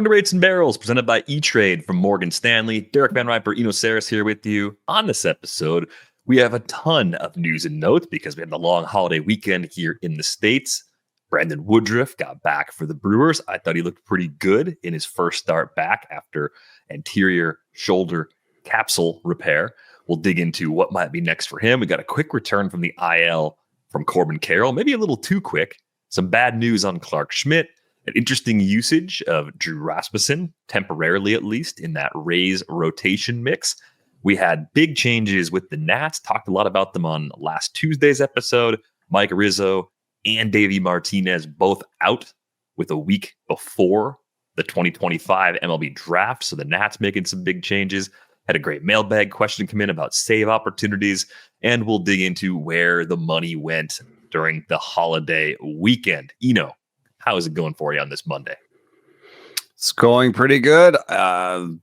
Welcome to Rates and Barrels, presented by E-Trade from Morgan Stanley. Derek VanRiper, Eno Sarris here with you. On this episode, we have a ton of news and notes because we had the long holiday weekend here in the States. Brandon Woodruff got back for the Brewers. I thought he looked pretty good in his first start back after anterior shoulder capsule repair. We'll dig into what might be next for him. We got a quick return from the IL from Corbin Carroll, maybe a little too quick. Some bad news on Clarke Schmidt. An interesting usage of Drew Rasmussen, temporarily at least, in that Rays rotation mix. We had big changes with the Nats. Talked a lot about them on last Tuesday's episode. Mike Rizzo and Davey Martinez both out with a week before the 2025 MLB draft. So the Nats making some big changes. Had a great mailbag question come in about save opportunities. And we'll dig into where the money went during the holiday weekend. Eno, how is it going for you on this Monday? It's going pretty good. It's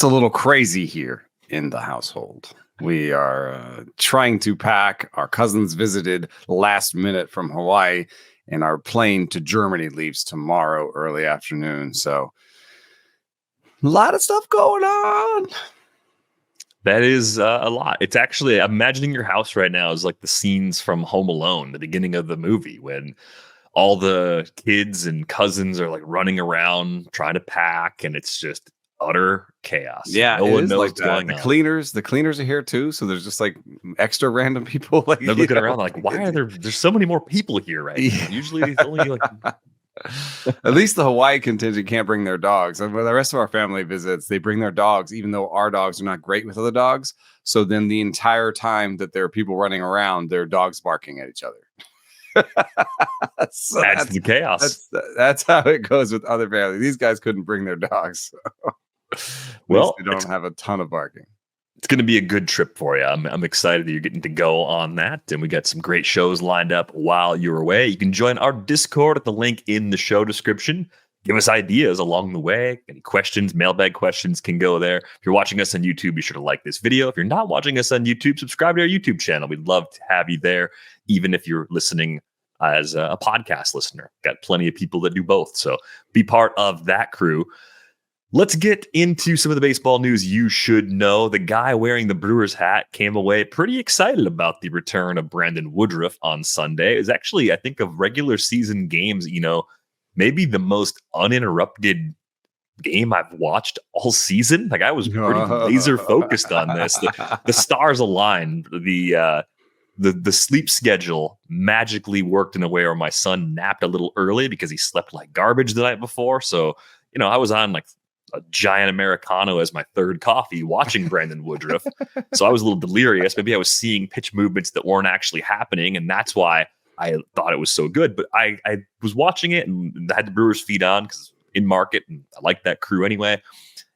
a little crazy here in the household. We are trying to pack. Our cousins visited last minute from Hawaii, and our plane to Germany leaves tomorrow early afternoon. So a lot of stuff going on. That is a lot. It's actually, imagining your house right now is like the scenes from Home Alone, the beginning of the movie, when all the kids and cousins are like running around trying to pack, and it's just utter chaos. Yeah, no one knows like what's going on. The cleaners are here too, so there's just like extra random people. Like they're looking around like, why are there's so many more people here right now? Usually it's only like. At least the Hawaii contingent can't bring their dogs. And when the rest of our family visits, they bring their dogs, even though our dogs are not great with other dogs. So then the entire time that there are people running around, their dogs barking at each other. So that's the chaos. That's how it goes with other families. These guys couldn't bring their dogs. Well, they don't have a ton of barking. It's going to be a good trip for you. I'm excited that you're getting to go on that. And we got some great shows lined up while you're away. You can join our Discord at the link in the show description. Give us ideas along the way. Any questions, mailbag questions can go there. If you're watching us on YouTube, be sure to like this video. If you're not watching us on YouTube, subscribe to our YouTube channel. We'd love to have you there, even if you're listening as a podcast listener. Got plenty of people that do both. So be part of that crew. Let's get into some of the baseball news you should know. The guy wearing the Brewers hat came away pretty excited about the return of Brandon Woodruff on Sunday. It was actually, I think, of regular season games, maybe the most uninterrupted game I've watched all season. Like, I was pretty laser focused on this. The stars aligned. The sleep schedule magically worked in a way where my son napped a little early because he slept like garbage the night before. So, I was on like a giant Americano as my third coffee watching Brandon Woodruff. So I was a little delirious. Maybe I was seeing pitch movements that weren't actually happening, and that's why I thought it was so good. But I was watching it and had the Brewers feed on because in market, and I like that crew anyway.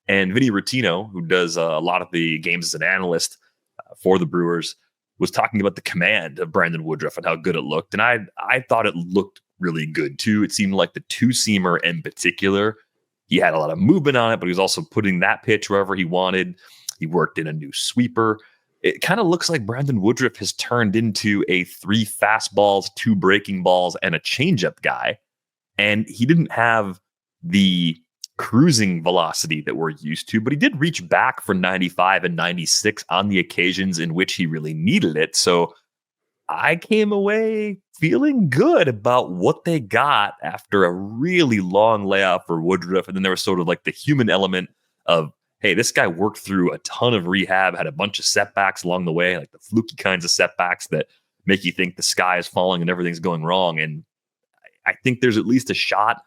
And Vinny Rottino, who does a lot of the games as an analyst for the Brewers, was talking about the command of Brandon Woodruff and how good it looked. And I thought it looked really good too. It seemed like the two-seamer in particular, he had a lot of movement on it, but he was also putting that pitch wherever he wanted. He worked in a new sweeper. It kind of looks like Brandon Woodruff has turned into a 3 fastballs, 2 breaking balls, and a changeup guy. And he didn't have the cruising velocity that we're used to, but he did reach back for 95 and 96 on the occasions in which he really needed it. So I came away feeling good about what they got after a really long layoff for Woodruff. And then there was sort of like the human element of, hey, this guy worked through a ton of rehab, had a bunch of setbacks along the way, like the fluky kinds of setbacks that make you think the sky is falling and everything's going wrong. And I think there's at least a shot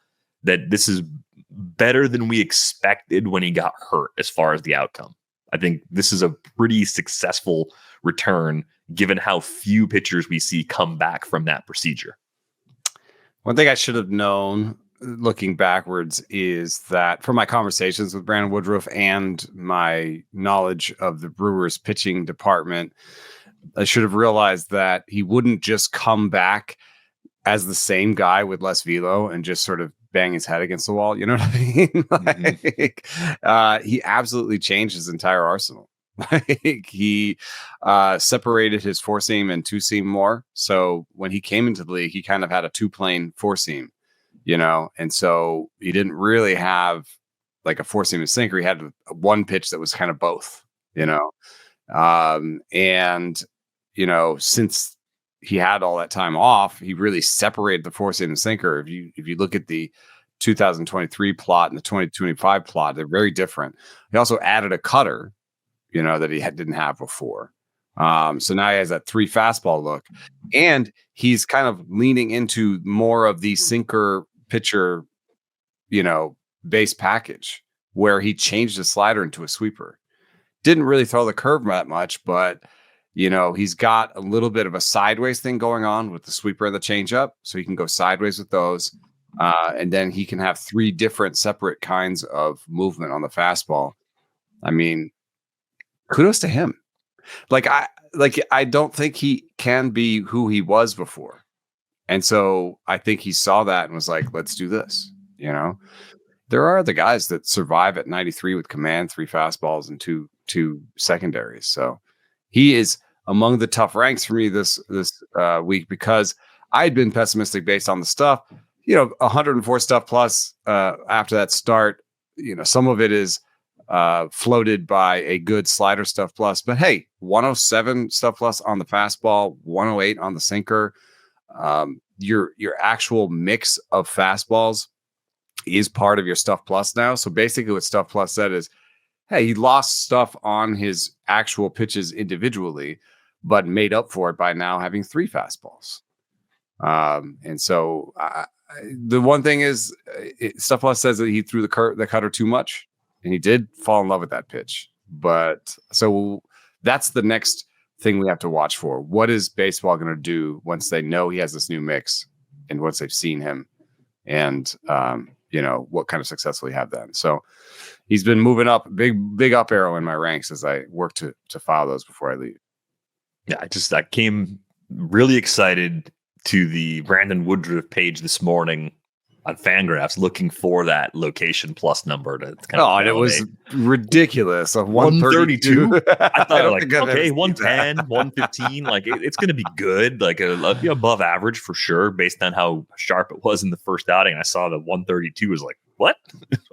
that this is better than we expected when he got hurt as far as the outcome. I think this is a pretty successful return given how few pitchers we see come back from that procedure. One thing I should have known looking backwards is that from my conversations with Brandon Woodruff and my knowledge of the Brewers pitching department, I should have realized that he wouldn't just come back as the same guy with less velo and just sort of bang his head against the wall. You know what I mean? He absolutely changed his entire arsenal. He separated his 4-seam and 2-seam more. So when he came into the league, he kind of had a 2-plane 4-seam. and so he didn't really have like a four seam and sinker. He had one pitch that was kind of both, and since he had all that time off, he really separated the four seam and sinker. If you look at the 2023 plot and the 2025 plot, they're very different. He also added a cutter, that he didn't have before. So now he has that 3 fastball look, and he's kind of leaning into more of the sinker pitcher, base package, where he changed the slider into a sweeper. Didn't really throw the curve that much, but he's got a little bit of a sideways thing going on with the sweeper and the changeup, so he can go sideways with those, and then he can have 3 different separate kinds of movement on the fastball. I mean, kudos to him. I don't think he can be who he was before. And so I think he saw that and was like, let's do this. There are other guys that survive at 93 with command, 3 fastballs and two secondaries. So he is among the tough ranks for me this week, because I'd been pessimistic based on the stuff, 104 stuff plus after that start. Some of it is floated by a good slider stuff plus, but hey, 107 stuff plus on the fastball, 108 on the sinker. Your actual mix of fastballs is part of your stuff plus now. So basically what stuff plus said is, hey, he lost stuff on his actual pitches individually, but made up for it by now having 3 fastballs. And so the one thing is, stuff plus says that he threw the cutter too much. And he did fall in love with that pitch. But so that's the next thing we have to watch for. What is baseball going to do once they know he has this new mix and once they've seen him, and, what kind of success will he have then? So he's been moving up, big up arrow in my ranks as I work to file those before I leave. Yeah, I came really excited to the Brandon Woodruff page this morning on Fangraphs, looking for that location plus number to kind of. And it was ridiculous. 132. I thought like, okay, 110, 115. Like it's going to be good. Like be above average for sure, based on how sharp it was in the first outing. I saw the 132 was like, what?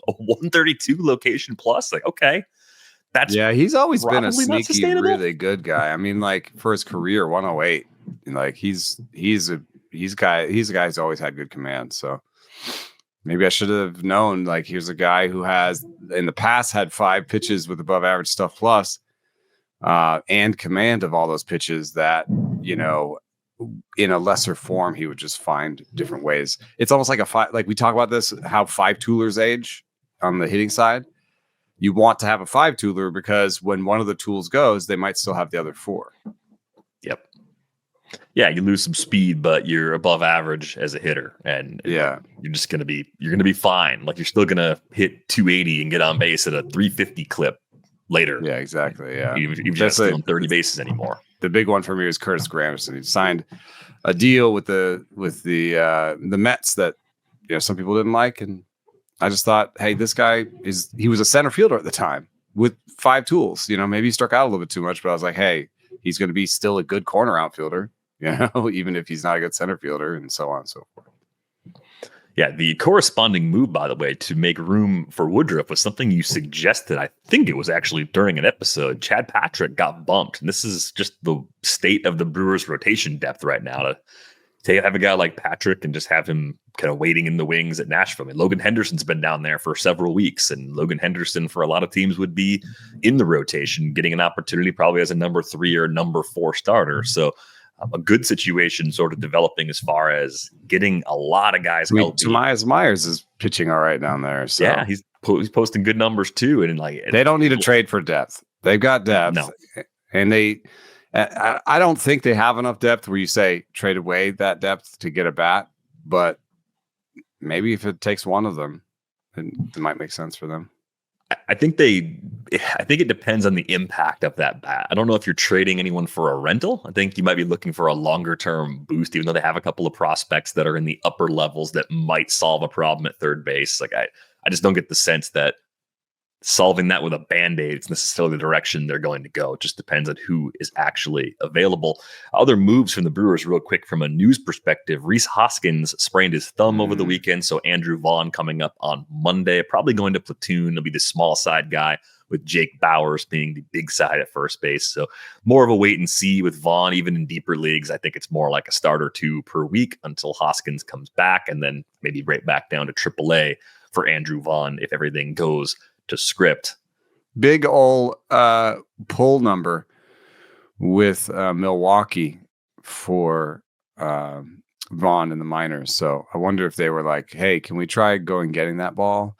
A 132 location plus? Like, okay. He's always been a sneaky, really good guy. I mean, like for his career, 108. Like he's a guy who's always had good command. So maybe I should have known, like, here's a guy who has in the past had 5 pitches with above average stuff plus, and command of all those pitches that, in a lesser form, he would just find different ways. It's almost like we talk about this, how 5-toolers age on the hitting side. You want to have a 5-tooler because when one of the tools goes, they might still have the other 4. Yep. Yeah, you lose some speed, but you're above average as a hitter, and you're gonna be fine. Like you're still gonna hit 280 and get on base at a 350 clip later. Yeah, exactly. Yeah, you've just stealing 30 bases anymore. The big one for me was Curtis Granderson. He signed a deal with the Mets that some people didn't like, and I just thought, hey, this guy he was a center fielder at the time with 5 tools. Maybe he struck out a little bit too much, but I was like, hey, he's going to be still a good corner outfielder. Even if he's not a good center fielder, and so on and so forth. Yeah, the corresponding move, by the way, to make room for Woodruff was something you suggested. I think it was actually during an episode. Chad Patrick got bumped, and this is just the state of the Brewers' rotation depth right now. To have a guy like Patrick and just have him kind of waiting in the wings at Nashville. I mean, Logan Henderson's been down there for several weeks, and Logan Henderson for a lot of teams would be in the rotation, getting an opportunity probably as a number 3 or number 4 starter. So a good situation sort of developing as far as getting a lot of guys healthy. Tobias Myers is pitching all right down there. So. Yeah, he's posting good numbers too. And they don't need to trade for depth. They've got depth. No. And I don't think they have enough depth where you say trade away that depth to get a bat. But maybe if it takes one of them, it might make sense for them. I think it depends on the impact of that bat. I don't know if you're trading anyone for a rental. I think you might be looking for a longer term boost, even though they have a couple of prospects that are in the upper levels that might solve a problem at third base. Like I just don't get the sense that solving that with a Band-Aid is necessarily the direction they're going to go. It just depends on who is actually available. Other moves from the Brewers real quick from a news perspective. Rhys Hoskins sprained his thumb over the weekend, so Andrew Vaughn coming up on Monday, probably going to platoon. He'll be the small side guy with Jake Bauers being the big side at first base. So more of a wait and see with Vaughn. Even in deeper leagues, I think it's more like a start or two per week until Hoskins comes back, and then maybe right back down to AAA for Andrew Vaughn if everything goes to script. Big ol' pull number with Milwaukee for Vaughn in the minors. So I wonder if they were like, hey, can we try going getting that ball?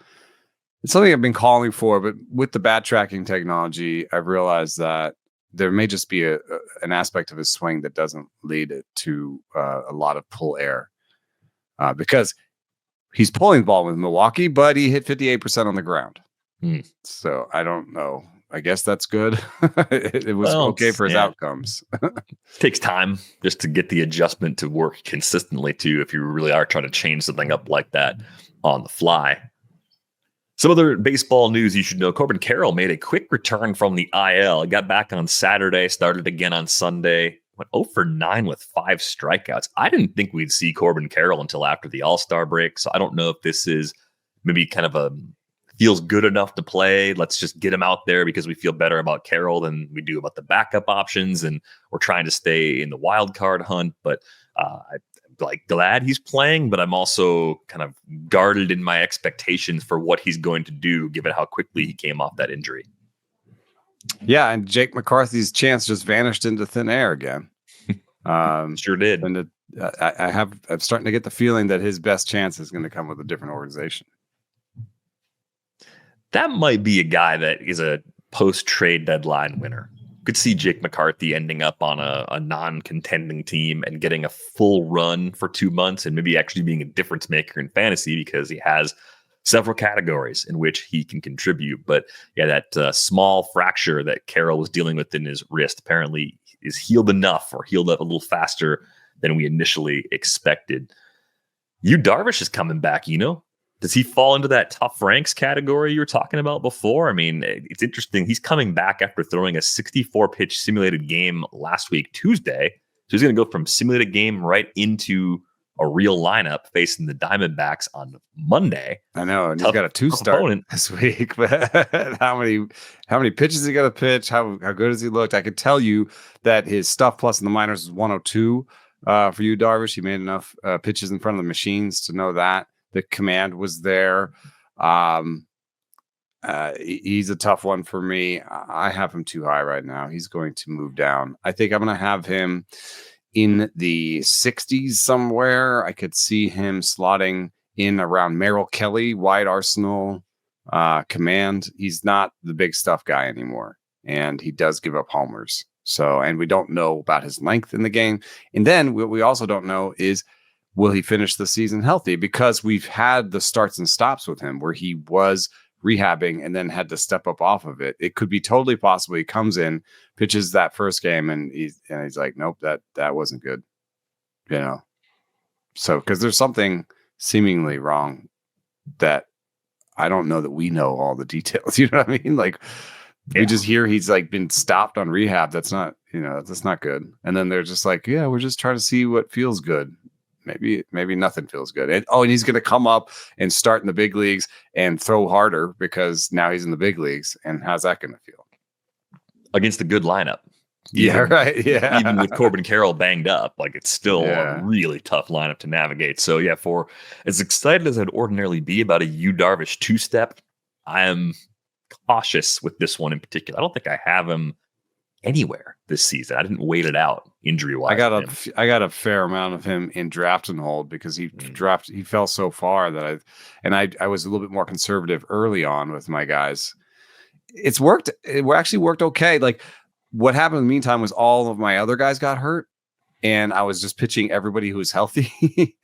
It's something I've been calling for, but with the bat tracking technology, I've realized that there may just be an aspect of his swing that doesn't lead it to a lot of pull air because he's pulling the ball with Milwaukee, but he hit 58% on the ground. So I don't know. I guess that's good. It was okay for his outcomes. Takes time just to get the adjustment to work consistently too, if you really are trying to change something up like that on the fly. Some other baseball news you should know. Corbin Carroll made a quick return from the IL. He got back on Saturday, started again on Sunday, went 0 for 9 with 5 strikeouts. I didn't think we'd see Corbin Carroll until after the All-Star break, so I don't know if this is maybe kind of a feels good enough to play. Let's just get him out there because we feel better about Carroll than we do about the backup options, and we're trying to stay in the wild card hunt. But I'm glad he's playing, but I'm also kind of guarded in my expectations for what he's going to do, given how quickly he came off that injury. Yeah, and Jake McCarthy's chance just vanished into thin air again. Sure did. And I'm starting to get the feeling that his best chance is going to come with a different organization. That might be a guy that is a post-trade deadline winner. Could see Jake McCarthy ending up on a non-contending team and getting a full run for 2 months and maybe actually being a difference maker in fantasy because he has several categories in which he can contribute. But yeah, that small fracture that Carroll was dealing with in his wrist apparently is healed enough, or healed up a little faster than we initially expected. Darvish is coming back, Does he fall into that tough ranks category you were talking about before? I mean, it's interesting. He's coming back after throwing a 64-pitch simulated game last week, Tuesday. So he's going to go from simulated game right into a real lineup facing the Diamondbacks on Monday. I know, and he's got a 2-start this week. But how many pitches he got to pitch? How good has he looked? I could tell you that his stuff plus in the minors is 102 for Darvish. He made enough pitches in front of the machines to know that. The command was there. He's a tough one for me. I have him too high right now. He's going to move down. I think I'm going to have him in the 60s somewhere. I could see him slotting in around Merrill Kelly, wide arsenal, command. He's not the big stuff guy anymore, and he does give up homers. So, and we don't know about his length in the game. And then what we also don't know is, will he finish the season healthy? Because we've had the starts and stops with him where he was rehabbing and then had to step up off of it. It could be totally possible he comes in, pitches that first game, and he's like, nope, that wasn't good. So because there's something seemingly wrong that I don't know that we know all the details. You know what I mean? Like we just hear he's like been stopped on rehab. That's not, that's not good. And then they're just like, yeah, we're just trying to see what feels good. Maybe nothing feels good. And he's going to come up and start in the big leagues and throw harder because now he's in the big leagues. And how's that going to feel? Against a good lineup. Right. Yeah. Even with Corbin Carroll banged up, like it's still a really tough lineup to navigate. So yeah, for as excited as I'd ordinarily be about a Darvish 2-step, I am cautious with this one in particular. I don't think I have him anywhere this season. I didn't wait it out injury wise. I got a fair amount of him in draft and hold because he fell so far that I was a little bit more conservative early on with my guys. It actually worked okay. Like what happened in the meantime was all of my other guys got hurt and I was just pitching everybody who was healthy.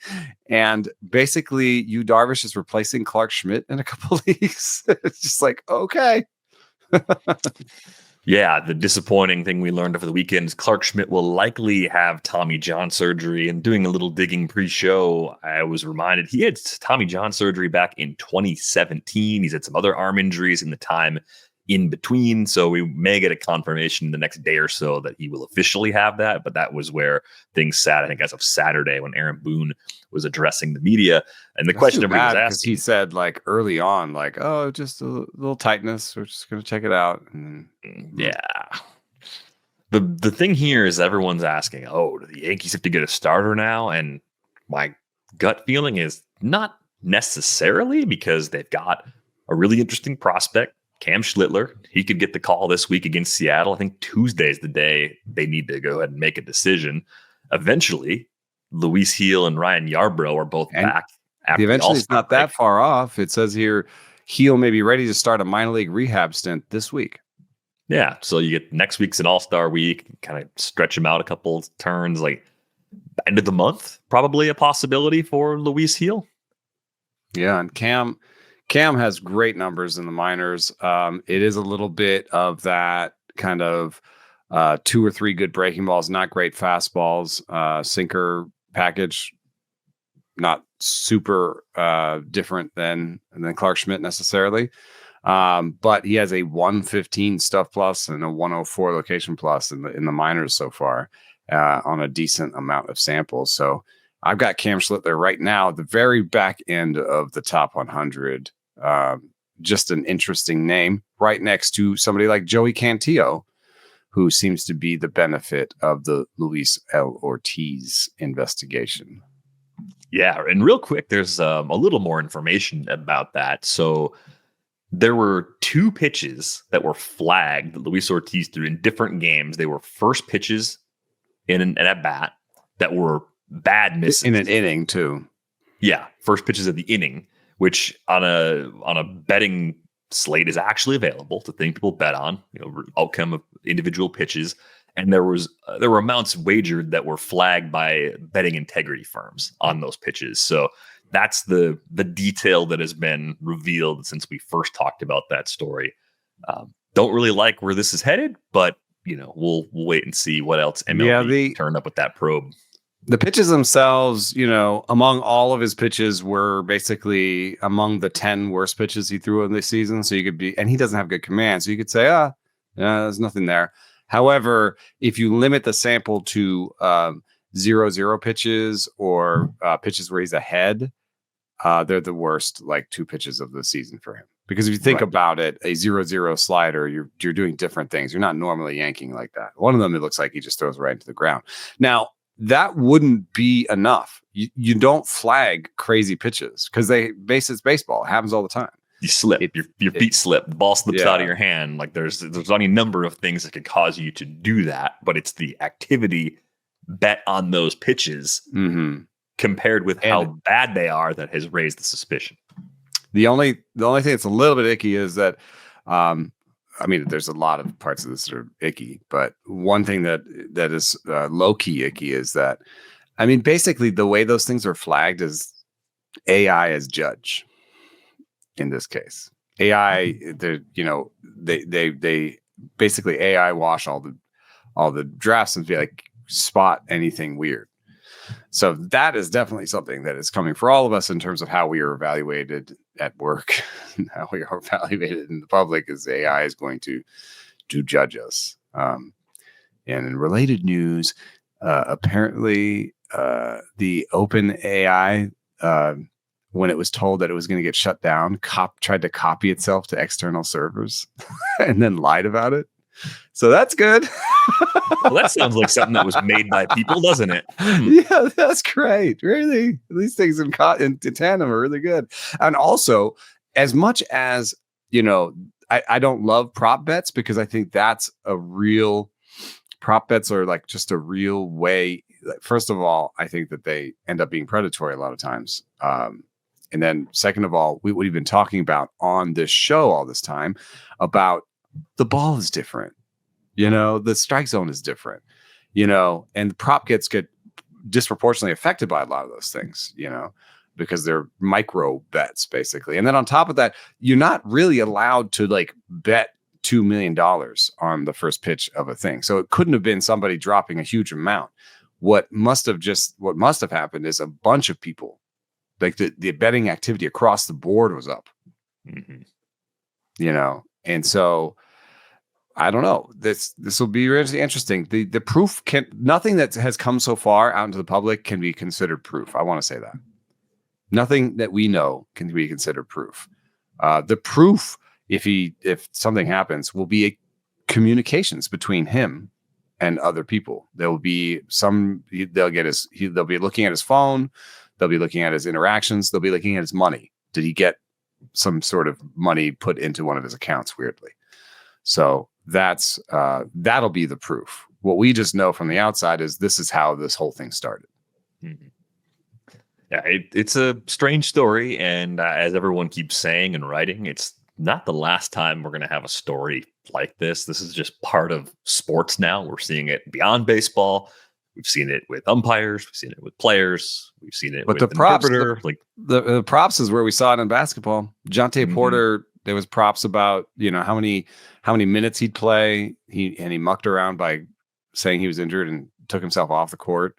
And basically Darvish is replacing Clarke Schmidt in a couple leagues. It's just like, okay. Yeah, the disappointing thing we learned over the weekend is Clarke Schmidt will likely have Tommy John surgery. And doing a little digging pre-show, I was reminded he had Tommy John surgery back in 2017. He's had some other arm injuries in the time in between. So we may get a confirmation the next day or so that he will officially have that. But that was where things sat, I think, as of Saturday when Aaron Boone was addressing the media. And the question everybody was asking, he said like early on, like, oh, just a little tightness. We're just going to check it out. And yeah. The thing here is everyone's asking, oh, do the Yankees have to get a starter now? And my gut feeling is not necessarily, because they've got a really interesting prospect, Cam Schlittler. He could get the call this week against Seattle. I think Tuesday's the day they need to go ahead and make a decision. Eventually, Luis Heel and Ryan Yarbrough are both back. Eventually, it's not that far off. It says here, Heel may be ready to start a minor league rehab stint this week. Yeah, so you get next week's an all-star week, kind of stretch him out a couple turns, like end of the month, probably a possibility for Luis Heel. Yeah, and Cam has great numbers in the minors. It is a little bit of that kind of 2 or 3 good breaking balls, not great fastballs, sinker package, not super different than Clarke Schmidt necessarily. But he has a 115 stuff plus and a 104 location plus in the minors so far on a decent amount of samples. So I've got Cam Schlittler right now at the very back end of the top 100. Just an interesting name right next to somebody like Joey Cantillo, who seems to be the benefit of the Luis L. Ortiz investigation. Yeah, and real quick, there's a little more information about that. So there were 2 pitches that were flagged that Luis Ortiz threw in different games. They were first pitches in an at-bat that were bad misses. In an inning, too. Yeah, first pitches of the inning, which on a betting slate is actually available to think people bet on, outcome of individual pitches. And there were amounts wagered that were flagged by betting integrity firms on those pitches. So that's the detail that has been revealed since we first talked about that story. Don't really like where this is headed, but we'll wait and see what else MLB turned up with that probe. The pitches themselves, among all of his pitches, were basically among the 10 worst pitches he threw in this season. So you could and he doesn't have good command. So you could say, there's nothing there. However, if you limit the sample to 0-0 pitches or pitches where he's ahead, they're the worst, 2 pitches of the season for him. Because if you think about it, a 0-0 slider, you're doing different things. You're not normally yanking like that. One of them, it looks like he just throws right into the ground. Now, that wouldn't be enough. You don't flag crazy pitches because it's baseball. It happens all the time. You slip, your feet slip, the ball slips out of your hand. Like there's any number of things that could cause you to do that, but it's the activity bet on those pitches compared with how bad they are that has raised the suspicion. The only thing that's a little bit icky is that, there's a lot of parts of this that are icky, but one thing that is low key icky is that, basically the way those things are flagged is AI as judge. In this case, AI, they basically AI wash all the drafts and be like, spot anything weird. So that is definitely something that is coming for all of us in terms of how we are evaluated at work, how we are evaluated in the public, as AI is going to judge us. And in related news, apparently the Open AI, when it was told that it was going to get shut down, tried to copy itself to external servers and then lied about it. So that's good. Well, that sounds like something that was made by people, doesn't it? Yeah, that's great. Really, these things in tandem are really good. And also, as much as I don't love prop bets because I think that's prop bets are just a real way. First of all, I think that they end up being predatory a lot of times. And then second of all, we've been talking about on this show all this time about the ball is different. The strike zone is different, and the prop get disproportionately affected by a lot of those things, because they're micro bets basically. And then on top of that, you're not really allowed to bet $2 million on the first pitch of a thing. So it couldn't have been somebody dropping a huge amount. What must have happened is a bunch of people, like the betting activity across the board was up, and so I don't know. This will be really interesting. The proof nothing that has come so far out into the public can be considered proof. I want to say that nothing that we know can be considered proof. The proof, if something happens, will be communications between him and other people. They'll be they'll be looking at his phone. They'll be looking at his interactions. They'll be looking at his money. Did he get some sort of money put into one of his accounts weirdly? So that'll be the proof. What we just know from the outside is this is how this whole thing started. Mm-hmm. Yeah, it's a strange story. And as everyone keeps saying and writing, it's not the last time we're going to have a story like this. This is just part of sports now. We're seeing it beyond baseball. We've seen it with umpires. We've seen it with players. We've seen it with the props. The props is where we saw it in basketball. Jonte Porter, there was props about how many minutes he'd play. He mucked around by saying he was injured and took himself off the court.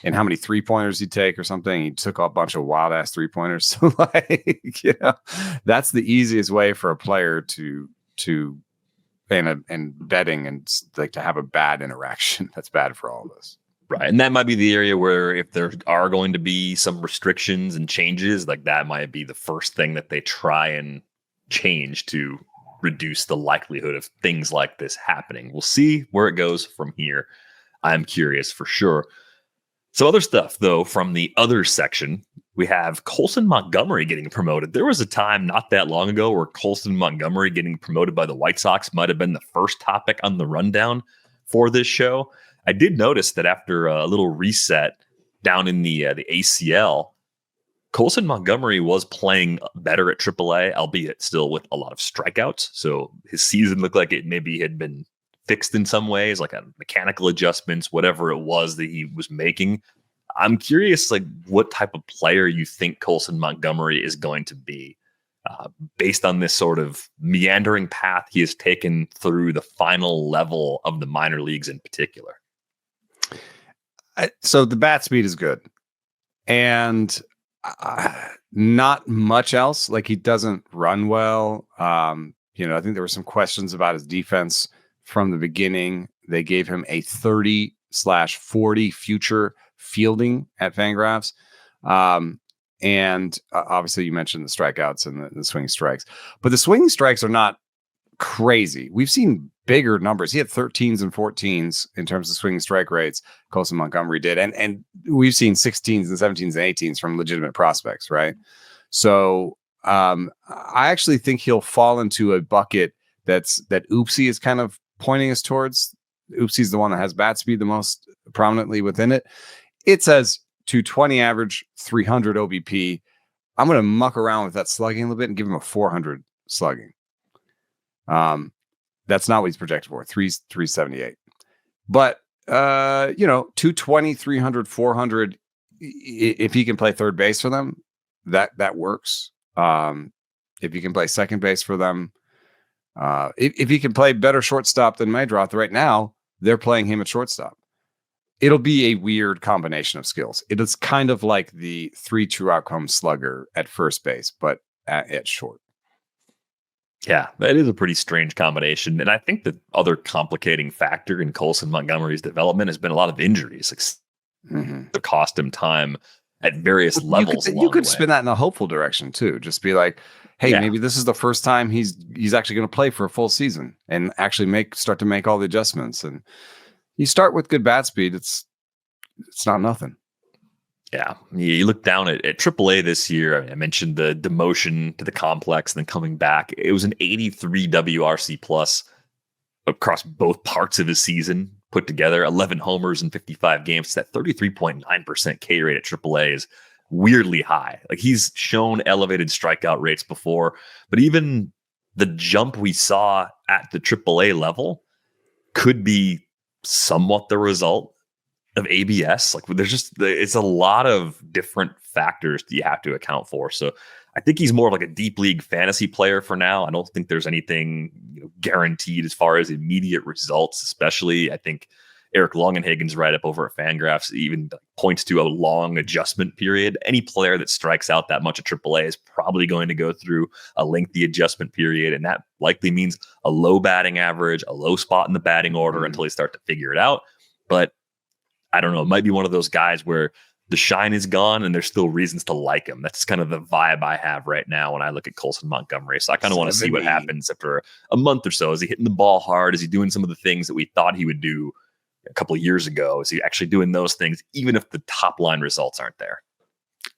And how many 3-pointers he'd take or something. He took a bunch of wild ass 3-pointers. So that's the easiest way for a player to and betting and like to have a bad interaction. That's bad for all of us. Right. And that might be the area where if there are going to be some restrictions and changes, like that might be the first thing that they try and change to reduce the likelihood of things like this happening. We'll see where it goes from here. I'm curious for sure. Some other stuff, though, from the other section, we have Colson Montgomery getting promoted. There was a time not that long ago where Colson Montgomery getting promoted by the White Sox might have been the first topic on the rundown for this show. I did notice that after a little reset down in the ACL, Colson Montgomery was playing better at AAA, albeit still with a lot of strikeouts. So his season looked like it maybe had been fixed in some ways, like a mechanical adjustments, whatever it was that he was making. I'm curious, like what type of player you think Colson Montgomery is going to be based on this sort of meandering path he has taken through the final level of the minor leagues in particular. So the bat speed is good and not much else. Like he doesn't run well. I think there were some questions about his defense from the beginning. They gave him a 30/40 future fielding at Fangraphs. And obviously you mentioned the strikeouts and the swinging strikes, but the swinging strikes are not crazy. We've seen bigger numbers. He had 13s and 14s in terms of swinging strike rates. Colson Montgomery did. And we've seen 16s and 17s and 18s from legitimate prospects. Right. So I actually think he'll fall into a bucket that Oopsie is kind of pointing us towards. Oopsie's the one that has bat speed the most prominently within it. It says 220 average, 300 OBP. I'm going to muck around with that slugging a little bit and give him a 400 slugging. That's not what he's projected for. 378. But 220, 300, 400. If he can play third base for them, that works. If he can play second base for them, if he can play better shortstop than Maydroth right now, they're playing him at shortstop. It'll be a weird combination of skills. It is kind of like the 3 true outcome slugger at first base, but at short. Yeah, that is a pretty strange combination. And I think the other complicating factor in Colson Montgomery's development has been a lot of injuries. That cost him time at various levels. You could spin that in a hopeful direction too. Just be like, hey, maybe this is the first time he's actually going to play for a full season and actually start to make all the adjustments. And you start with good bat speed. It's not nothing. Yeah, you look down at AAA this year. I mentioned the demotion to the complex and then coming back. It was an 83 WRC plus across both parts of his season put together. 11 homers in 55 games. That 33.9% K rate at AAA is weirdly high. Like he's shown elevated strikeout rates before, but even the jump we saw at the AAA level could be somewhat the result of ABS. Like it's a lot of different factors that you have to account for. So I think he's more of like a deep league fantasy player for now. I don't think there's anything guaranteed as far as immediate results, especially. I think Eric Longenhagen's write-up over at Fangraphs even points to a long adjustment period. Any player that strikes out that much at AAA is probably going to go through a lengthy adjustment period, and that likely means a low batting average, a low spot in the batting order until they start to figure it out. But I don't know, it might be one of those guys where the shine is gone and there's still reasons to like him. That's kind of the vibe I have right now when I look at Colson Montgomery. So I kind of want to see what happens after a month or so. Is he hitting the ball hard? Is he doing some of the things that we thought he would do a couple of years ago? Is he actually doing those things, even if the top line results aren't there?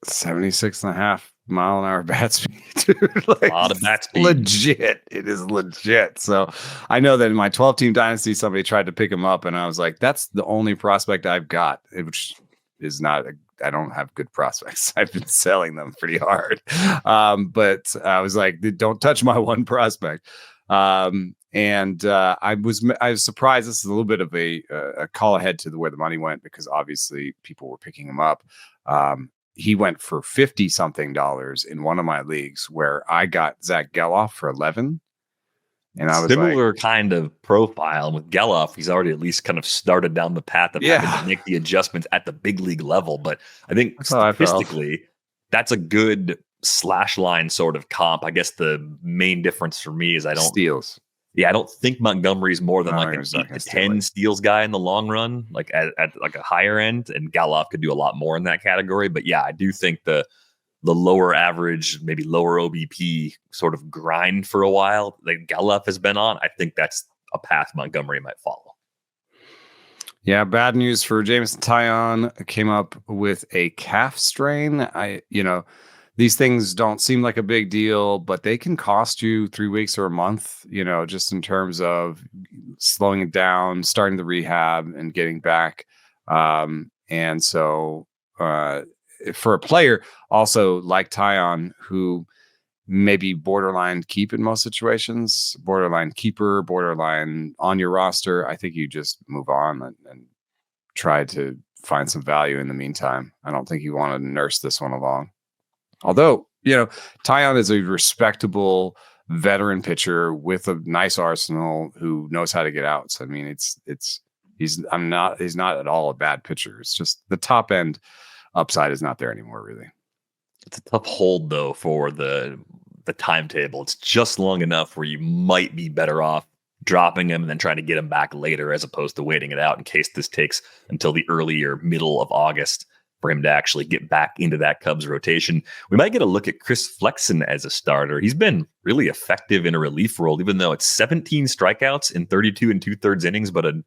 76.5 mile an hour bat speed, dude. Like, a lot of bat speed. Legit. It is legit. So I know that in my 12-team dynasty, somebody tried to pick him up, and I was like, that's the only prospect I've got, which is not, I don't have good prospects. I've been selling them pretty hard. But I was like, don't touch my one prospect. I was surprised. This is a little bit of a call ahead to where the money went, because obviously people were picking him up. He went for $50-something in one of my leagues where I got Zach Geloff for 11. And I was similar kind of profile. And with Geloff, he's already at least kind of started down the path of having to make the adjustments at the big league level. But I think statistically, that's a good slash line sort of comp. I guess the main difference for me is I don't steals. Yeah, I don't think Montgomery's more than like an 8 to 10 steals guy in the long run, like at like a higher end, and Geloff could do a lot more in that category. But yeah, I do think the lower average, maybe lower OBP sort of grind for a while that Geloff has been on, I think that's a path Montgomery might follow. Yeah, bad news for Jameson Taillon. Came up with a calf strain. These things don't seem like a big deal, but they can cost you 3 weeks or a month, just in terms of slowing it down, starting the rehab and getting back. And so for a player also like Taillon, who maybe borderline keep in most situations, borderline keeper, borderline on your roster, I think you just move on and try to find some value in the meantime. I don't think you want to nurse this one along. Although, Taillon is a respectable veteran pitcher with a nice arsenal who knows how to get outs. I mean, he's not at all a bad pitcher. It's just the top end upside is not there anymore, really. It's a tough hold though for the timetable. It's just long enough where you might be better off dropping him and then trying to get him back later, as opposed to waiting it out in case this takes until the early or middle of August for him to actually get back into that Cubs rotation. We might get a look at Chris Flexen as a starter. He's been really effective in a relief role, even though it's 17 strikeouts in 32 2/3 innings, but a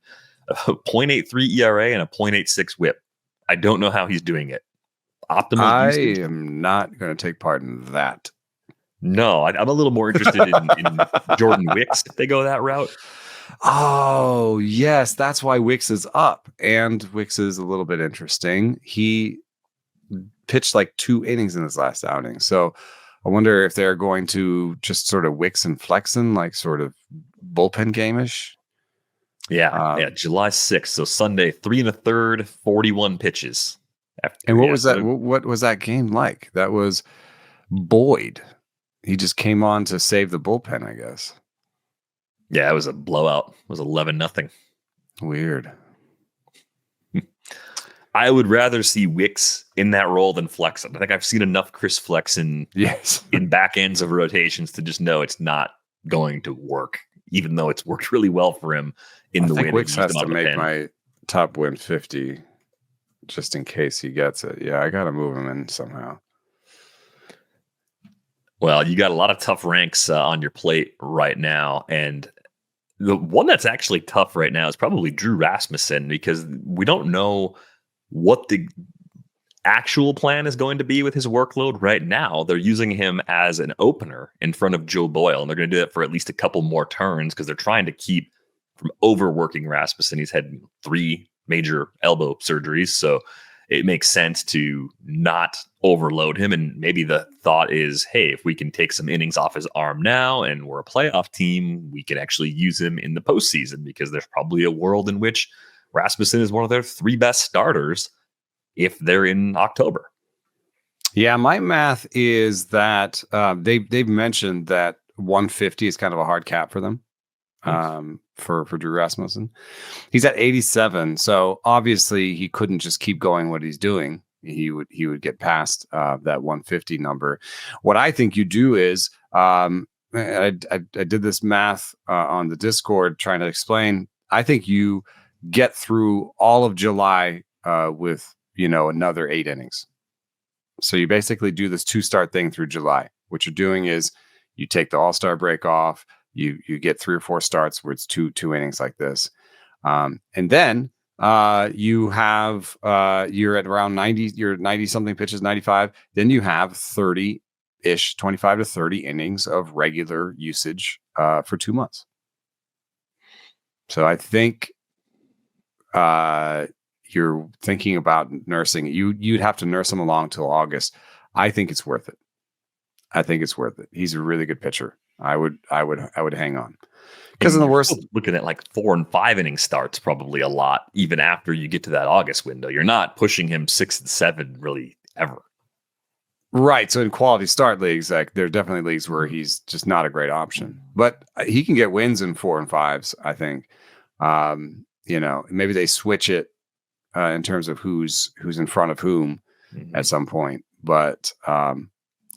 0.83 ERA and a 0.86 whip. I don't know how he's doing it. Optimal usage. I am not going to take part in that. No, I'm a little more interested in Jordan Wicks if they go that route. Oh, yes. That's why Wicks is up. And Wicks is a little bit interesting. He pitched like 2 innings in his last outing. So I wonder if they're going to just sort of Wicks and Flexen, like sort of bullpen game-ish. Yeah, July 6th. So Sunday, 3 1/3, 41 pitches. And what was that? What was that game like? That was Boyd. He just came on to save the bullpen, I guess. Yeah, it was a blowout. It was 11-0. Weird. I would rather see Wicks in that role than Flexen. I think I've seen enough Chris Flexen in back ends of rotations to just know it's not going to work, even though it's worked really well for him in the win. Wicks has to make my top win 50 just in case he gets it. Yeah, I got to move him in somehow. Well, you got a lot of tough ranks on your plate right now. And the one that's actually tough right now is probably Drew Rasmussen, because we don't know what the actual plan is going to be with his workload right now. They're using him as an opener in front of Joe Boyle, and they're going to do that for at least a couple more turns because they're trying to keep from overworking Rasmussen. He's had 3 major elbow surgeries, so it makes sense to not overload him. And maybe the thought is, hey, if we can take some innings off his arm now and we're a playoff team, we can actually use him in the postseason, because there's probably a world in which Rasmussen is one of their 3 best starters if they're in October. Yeah, my math is that they've mentioned that 150 is kind of a hard cap for them. for Drew Rasmussen. He's at 87, so obviously he couldn't just keep going what he's doing. He would get past that 150 number. What I think you do is I did this math on the Discord trying to explain. I think you get through all of July with another 8 innings. So you basically do this 2-start thing through July. What you're doing is you take the All-Star break off. You get 3 or 4 starts where it's two innings like this, and then you have you're at around 90. You're 90 something pitches, 95. Then you have 30-ish, 25 to 30 innings of regular usage for 2 months. So I think you're thinking about nursing. You'd have to nurse him along till August. I think it's worth it. He's a really good pitcher. I would hang on, because in the worst, looking at like 4 and 5 inning starts, probably a lot, even after you get to that August window. You're not pushing him 6 and 7 really ever. Right. So in quality start leagues, like there are definitely leagues where he's just not a great option, but he can get wins in 4 and 5s. I think, maybe they switch it in terms of who's in front of whom at some point, but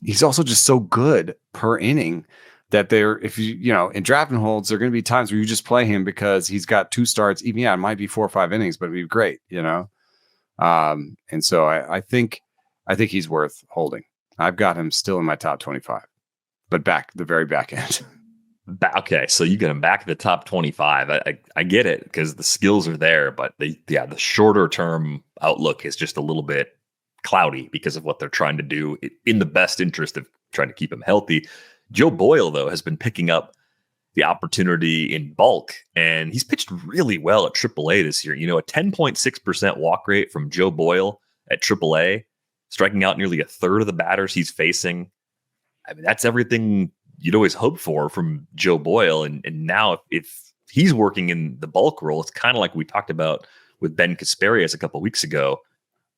he's also just so good per inning that if in draft and holds, there are going to be times where you just play him because he's got 2 starts. Even, it might be 4 or 5 innings, but it'd be great, And so I think he's worth holding. I've got him still in my top 25, but the very back end. Okay, so you get him back at the top 25. I get it, because the skills are there, but the shorter term outlook is just a little bit cloudy because of what they're trying to do in the best interest of trying to keep him healthy. Joe Boyle, though, has been picking up the opportunity in bulk, and he's pitched really well at AAA this year. A 10.6% walk rate from Joe Boyle at AAA, striking out nearly a third of the batters he's facing. I mean, that's everything you'd always hope for from Joe Boyle. And now if he's working in the bulk role, it's kind of like we talked about with Ben Kasperius a couple weeks ago.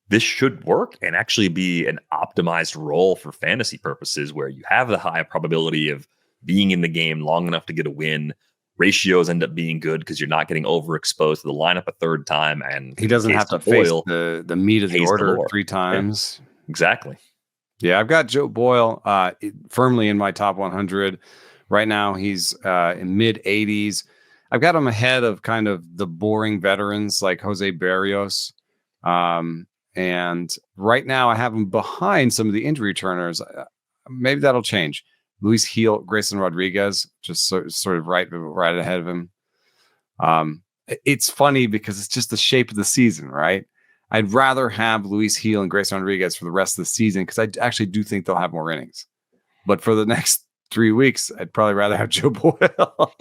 This should work and actually be an optimized role for fantasy purposes, where you have the high probability of being in the game long enough to get a win. Ratios end up being good because you're not getting overexposed to the lineup a third time. And he doesn't have to face the meat of the order 3 times. Yeah, exactly. Yeah, I've got Joe Boyle firmly in my top 100. Right now, he's in mid 80s. I've got him ahead of kind of the boring veterans like Jose Barrios. And right now I have him behind some of the injury returners. Maybe that'll change. Luis Gil, Grayson Rodriguez, just sort of right ahead of him. It's funny because it's just the shape of the season, right? I'd rather have Luis Gil and Grayson Rodriguez for the rest of the season, because I actually do think they'll have more innings. But for the next 3 weeks, I'd probably rather have Joe Boyle.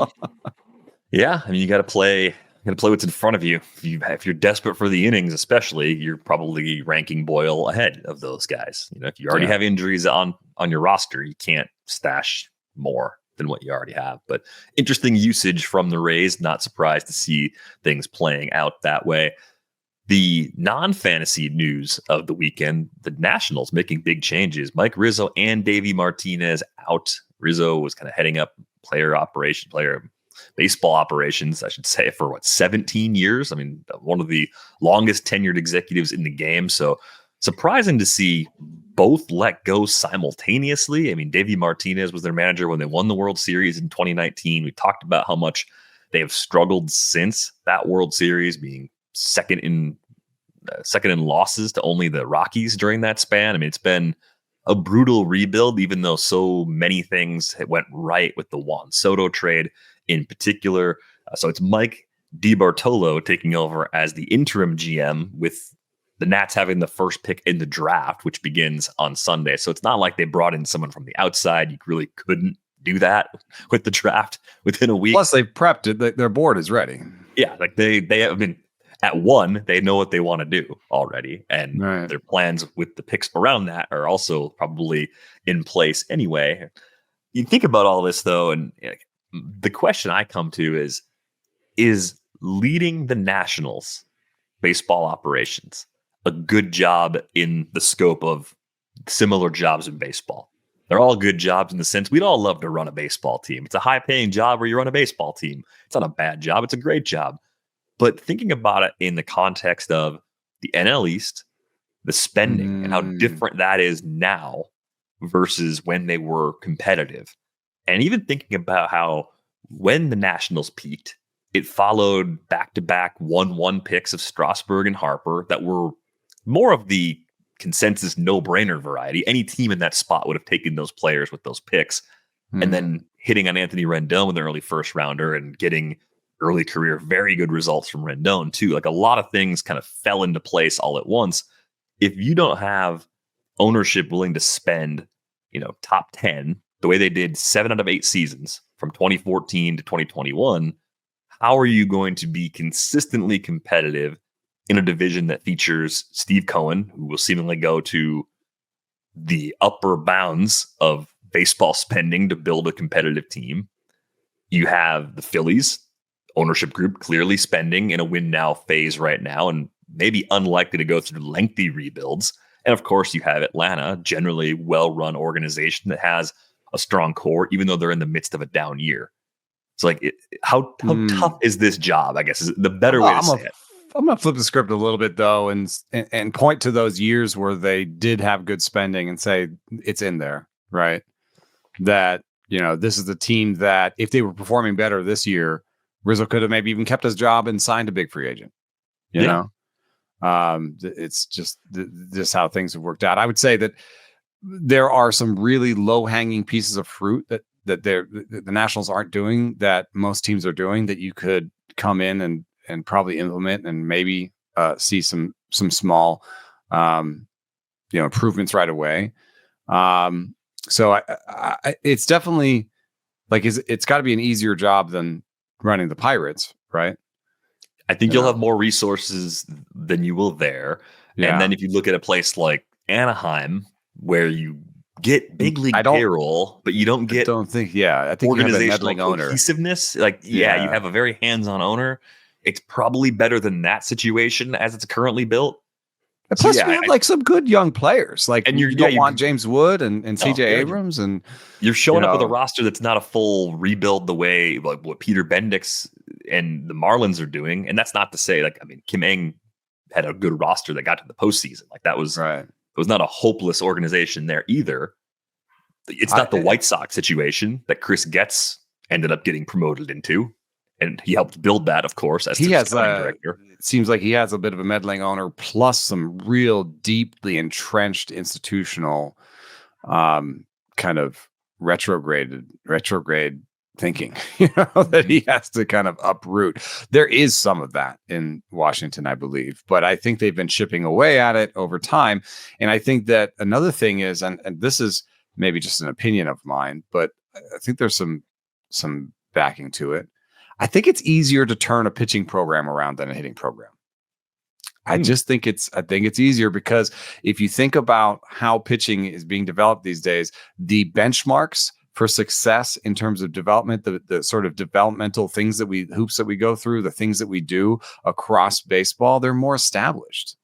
Yeah, I mean, you got to play what's in front of you. If you're desperate for the innings, especially, you're probably ranking Boyle ahead of those guys. If you already have injuries on your roster, you can't stash more than what you already have. But interesting usage from the Rays. Not surprised to see things playing out that way. The non-fantasy news of the weekend, the Nationals making big changes. Mike Rizzo and Davey Martinez out. Rizzo was kind of heading up baseball operations, I should say, for 17 years. I mean, one of the longest tenured executives in the game. So surprising to see both let go simultaneously. I mean, Davey Martinez was their manager when they won the World Series in 2019. We talked about how much they have struggled since that World Series, being second in losses to only the Rockies during that span. I mean, it's been a brutal rebuild, even though so many things went right with the Juan Soto trade in particular. So it's Mike DiBartolo taking over as the interim GM, with the Nats having the first pick in the draft, which begins on Sunday. So it's not like they brought in someone from the outside. You really couldn't do that with the draft within a week. Plus, they prepped it. Their board is ready. Yeah, like they have been at one. They know what they want to do already, and their plans with the picks around that are also probably in place anyway. You think about all this though, and the question I come to is leading the Nationals baseball operations a good job in the scope of similar jobs in baseball? They're all good jobs in the sense we'd all love to run a baseball team. It's a high-paying job where you run a baseball team. It's not a bad job. It's a great job. But thinking about it in the context of the NL East, the spending, and how different that is now versus when they were competitive. And even thinking about how when the Nationals peaked, it followed back-to-back 1-1 picks of Strasburg and Harper that were more of the consensus no-brainer variety. Any team in that spot would have taken those players with those picks. And then hitting on Anthony Rendon with an early first rounder and getting early career very good results from Rendon too. Like a lot of things kind of fell into place all at once. If you don't have ownership willing to spend, top 10 the way they did 7 out of 8 seasons from 2014 to 2021, how are you going to be consistently competitive in a division that features Steve Cohen, who will seemingly go to the upper bounds of baseball spending to build a competitive team? You have the Phillies ownership group clearly spending in a win now phase right now and maybe unlikely to go through lengthy rebuilds. And of course, you have Atlanta, generally well-run organization that has a strong core, even though they're in the midst of a down year. It's like, how tough is this job, I guess, is the better way to say it. I'm going to flip the script a little bit, though, and point to those years where they did have good spending and say it's in there, right? That, this is the team that if they were performing better this year, Rizzo could have maybe even kept his job and signed a big free agent, you know? It's just how things have worked out. I would say that there are some really low-hanging pieces of fruit that the Nationals aren't doing that most teams are doing that you could come in and probably implement and maybe see some small improvements right away. So it's definitely like it's got to be an easier job than running the Pirates, right? I think you'll have more resources than you will there. Yeah. And then if you look at a place like Anaheim, where you get big league payroll, but you don't get I think you have a meddling cohesiveness. You have a very hands-on owner. It's probably better than that situation as it's currently built. And plus, you have some good young players. And you don't want James Wood and CJ Abrams, and you're showing up with a roster that's not a full rebuild the way like what Peter Bendix and the Marlins are doing. And that's not to say Kim Ng had a good roster that got to the postseason. That was right. It was not a hopeless organization there either. It's not the White Sox situation that Chris Getz ended up getting promoted into. And he helped build that, of course, as he has director. It seems like he has a bit of a meddling owner, plus some real deeply entrenched institutional kind of retrograde thinking, that he has to kind of uproot. There is some of that in Washington, I believe, but I think they've been chipping away at it over time. And I think that another thing is, and this is maybe just an opinion of mine, but I think there's some backing to it. I think it's easier to turn a pitching program around than a hitting program. I think it's easier because if you think about how pitching is being developed these days, the benchmarks for success in terms of development, the sort of developmental things hoops that we go through, the things that we do across baseball, they're more established,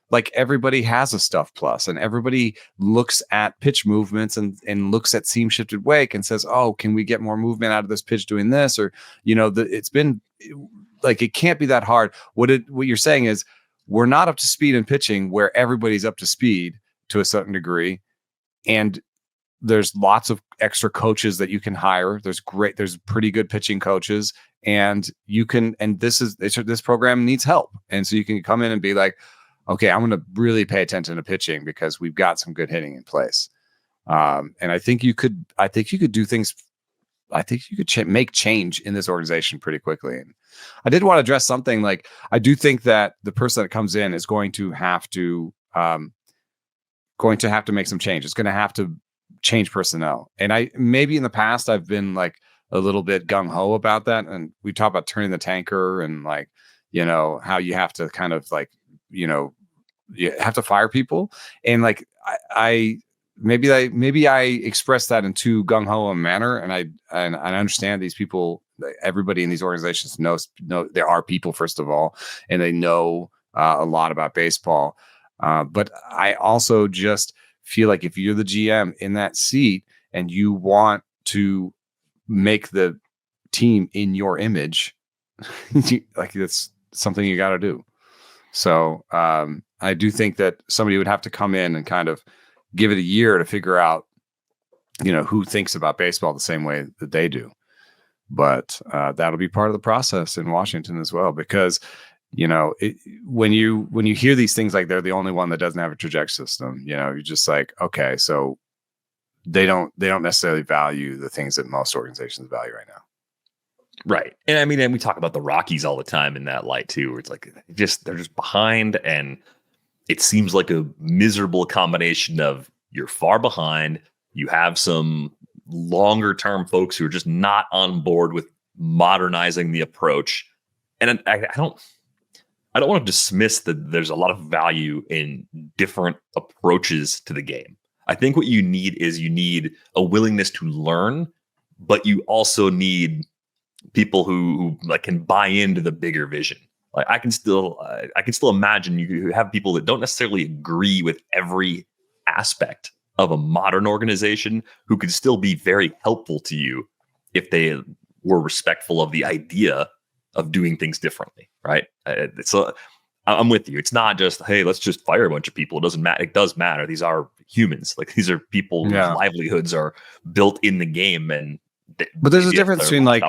Like everybody has a stuff plus, and everybody looks at pitch movements and looks at seam shifted wake and says, "Oh, can we get more movement out of this pitch doing this?" Or it's been like it can't be that hard. What you're saying is we're not up to speed in pitching where everybody's up to speed to a certain degree, and there's lots of extra coaches that you can hire. There's pretty good pitching coaches, and this program needs help, and so you can come in and be like, okay, I'm going to really pay attention to pitching because we've got some good hitting in place. And I think you could do things. I think you could make change in this organization pretty quickly. And I did want to address something like, I do think that the person that comes in is going to have to make some change. It's going to have to change personnel. And maybe in the past I've been like a little bit gung ho about that. And we talk about turning the tanker and how you have to kind of you have to fire people. And I maybe I expressed that in too gung ho a manner. And I understand these people, everybody in these organizations knows there are people, first of all, and they know a lot about baseball. But I also just feel like if you're the GM in that seat and you want to make the team in your image, like it's something you got to do. So I do think that somebody would have to come in and kind of give it a year to figure out, who thinks about baseball the same way that they do. But that'll be part of the process in Washington as well, because when you hear these things like they're the only one that doesn't have a trajectory system, you're just like, okay, so they don't necessarily value the things that most organizations value right now. Right. And I mean, and we talk about the Rockies all the time in that light too, where it's like they're just behind, and it seems like a miserable combination of you're far behind, you have some longer term folks who are just not on board with modernizing the approach. And I don't want to dismiss that there's a lot of value in different approaches to the game. I think what you need a willingness to learn, but you also need people who like can buy into the bigger vision. Like I can still imagine you have people that don't necessarily agree with every aspect of a modern organization who could still be very helpful to you if they were respectful of the idea of doing things differently, right? I'm with you. It's not just, hey, let's just fire a bunch of people. It doesn't matter. It does matter. These are humans. Like these are people whose livelihoods are built in the game. But there's a difference between like,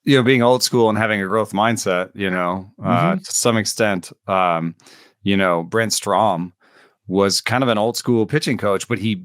being old school and having a growth mindset, to some extent. Brent Strom was kind of an old school pitching coach, but he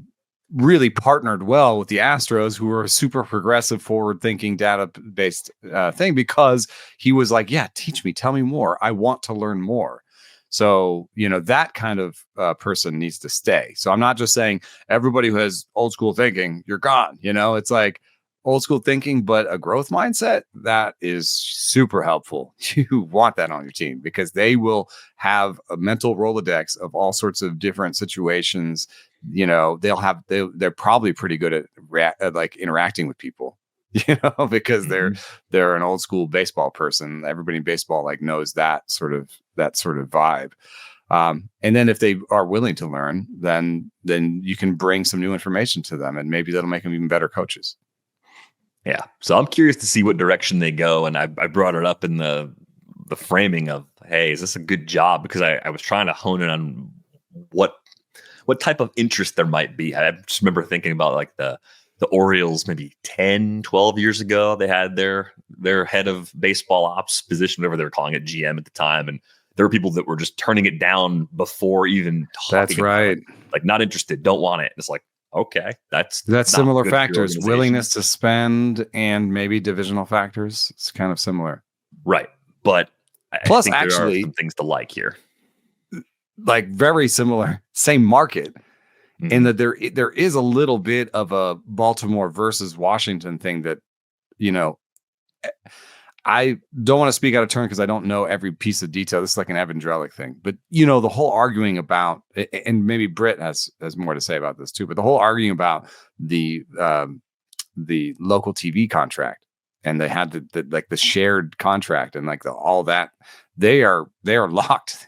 really partnered well with the Astros, who were a super progressive, forward-thinking, data-based thing, because he was like, yeah, teach me, tell me more. I want to learn more. So, that kind of person needs to stay. So I'm not just saying everybody who has old school thinking, you're gone. It's like old school thinking, but a growth mindset, that is super helpful. You want that on your team because they will have a mental Rolodex of all sorts of different situations. They're probably pretty good at like interacting with people, because they're an old school baseball person. Everybody in baseball like knows that sort of vibe. And then if they are willing to learn, then you can bring some new information to them, and maybe that'll make them even better coaches. Yeah. So I'm curious to see what direction they go. And I brought it up in the framing of, hey, is this a good job? Because I was trying to hone in on what type of interest there might be. I just remember thinking about like the Orioles maybe 10, 12 years ago. They had their head of baseball ops position, whatever they were calling it, GM at the time. And there were people that were just turning it down before even talking. That's right. Like not interested, don't want it. It's like, okay, that's similar factors, willingness to spend, and maybe divisional factors. It's kind of similar, right? But plus, I think actually, there are some things to like here, like very similar, same market, in that there is a little bit of a Baltimore versus Washington thing that, I don't want to speak out of turn because I don't know every piece of detail. This is like an Evangelic thing, but the whole arguing about, and maybe Britt has more to say about this too, but the whole arguing about the local TV contract, and they had the shared contract, and like all that, they are locked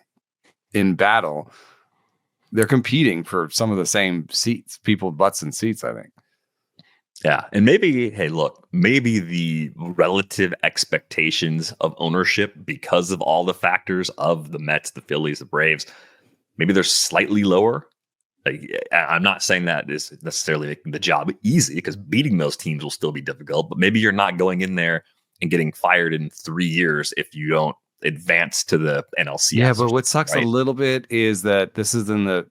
in battle. They're competing for some of the same seats, people, butts and seats, I think. Yeah. And maybe the relative expectations of ownership, because of all the factors of the Mets, the Phillies, the Braves, maybe they're slightly lower. Like, I'm not saying that is necessarily making the job easy, because beating those teams will still be difficult, but maybe you're not going in there and getting fired in 3 years if you don't advance to the NLCS. Yeah, but what sucks a little bit is that this is in the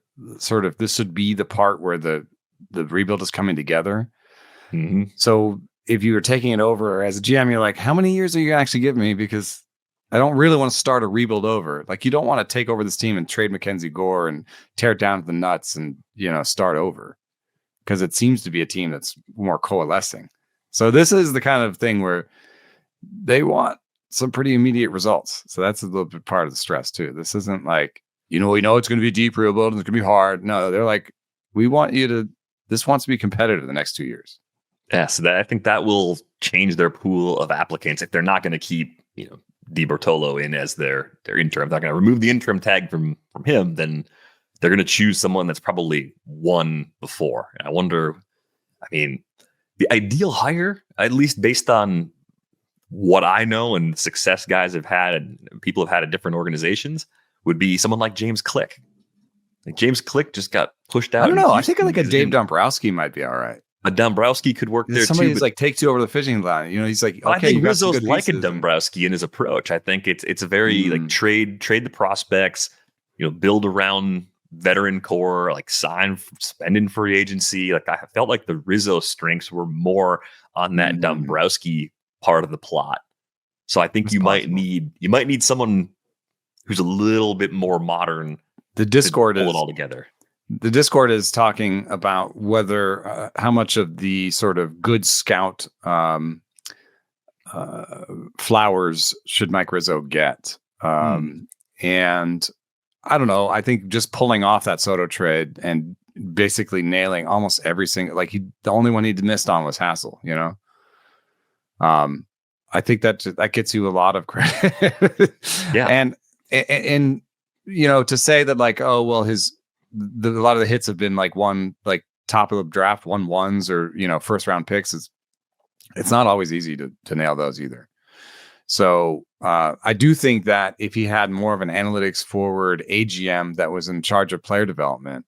this should be the part where the rebuild is coming together. Mm-hmm. So if you were taking it over as a GM, you're like, how many years are you actually giving me? Because I don't really want to start a rebuild over. Like, you don't want to take over this team and trade Mackenzie Gore and tear it down to the nuts and, start over, because it seems to be a team that's more coalescing. So this is the kind of thing where they want some pretty immediate results. So that's a little bit part of the stress too. This isn't like, we know it's going to be a deep rebuild and it's going to be hard. No, they're like, this wants to be competitive the next 2 years. Yeah, so I think that will change their pool of applicants if they're not going to keep, Di Bartolo in as their interim. If they're going to remove the interim tag from him, then they're going to choose someone that's probably won before. And I wonder, I mean, the ideal hire, at least based on what I know and success guys have had and people have had at different organizations, would be someone like James Click. Like James Click just got pushed out. I don't know. I think like a Dave Dombrowski might be all right. A Dombrowski could work there somebody too. Who's like takes you over the fishing line. You know, he's like, okay, I think you got some Rizzo's good like a pieces Dombrowski in his approach. I think it's a very like trade the prospects, build around veteran core, like spend in free agency. Like I felt like the Rizzo strengths were more on that Dombrowski part of the plot. So I think you might need someone who's a little bit more modern. The Discord to pull it all together. The Discord is talking about whether how much of the sort of good scout flowers should Mike Rizzo get. And I don't know. I think just pulling off that Soto trade and basically nailing almost every single, the only one he missed on was Hassel, I think that gets you a lot of credit. Yeah. And to say that a lot of the hits have been top of the draft 1-1s or, first round picks it's not always easy to nail those either. So I do think that if he had more of an analytics forward AGM that was in charge of player development,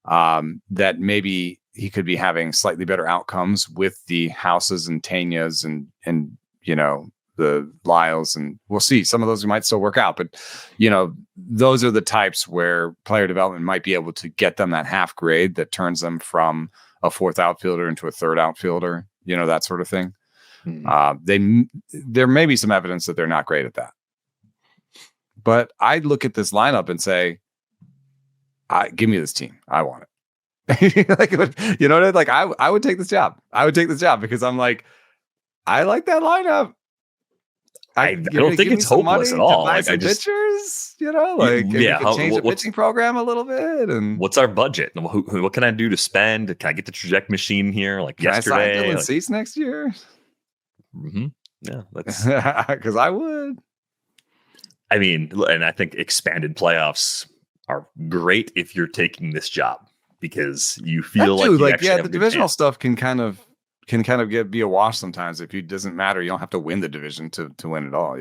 that maybe he could be having slightly better outcomes with the Houses and Tanyas and the Lyles, and we'll see. Some of those might still work out, but those are the types where player development might be able to get them that half grade that turns them from a fourth outfielder into a third outfielder, that sort of thing. There may be some evidence that they're not great at that, but I look at this lineup and say, give me this team. I want it. I would take this job. I would take this job because I'm like, I like that lineup. I don't think it's hopeless at all. Like I just pictures, change the pitching program a little bit. And what's our budget? What can I do to spend? Can I get the trajectory machine here? Like can yesterday, I sign Dylan Cease next year? Yeah, that's because I would. I mean, and I think expanded playoffs are great if you're taking this job because you feel the divisional stuff can kind of be a wash sometimes. If it doesn't matter, you don't have to win the division to win it all,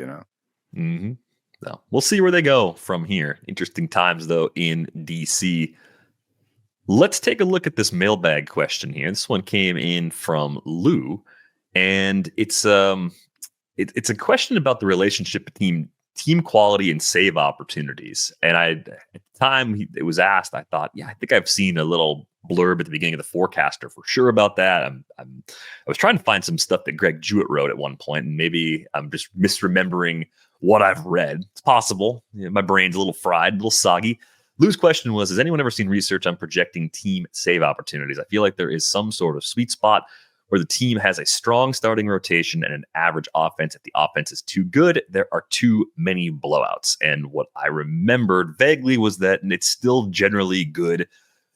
So we'll see where they go from here. Interesting times though in DC. Let's take a look at this mailbag question here. This one came in from Lou, and it's a question about the relationship between team quality and save opportunities. And at the time it was asked, I thought, I think I've seen a little blurb at the beginning of the Forecaster for sure about that. I was trying to find some stuff that Greg Jewett wrote at one point, and maybe I'm just misremembering what I've read. It's possible. My brain's a little fried, a little soggy. Lou's question was, has anyone ever seen research on projecting team save opportunities? I feel like there is some sort of sweet spot where the team has a strong starting rotation and an average offense. If the offense is too good, there are too many blowouts. And what I remembered vaguely was that it's still generally good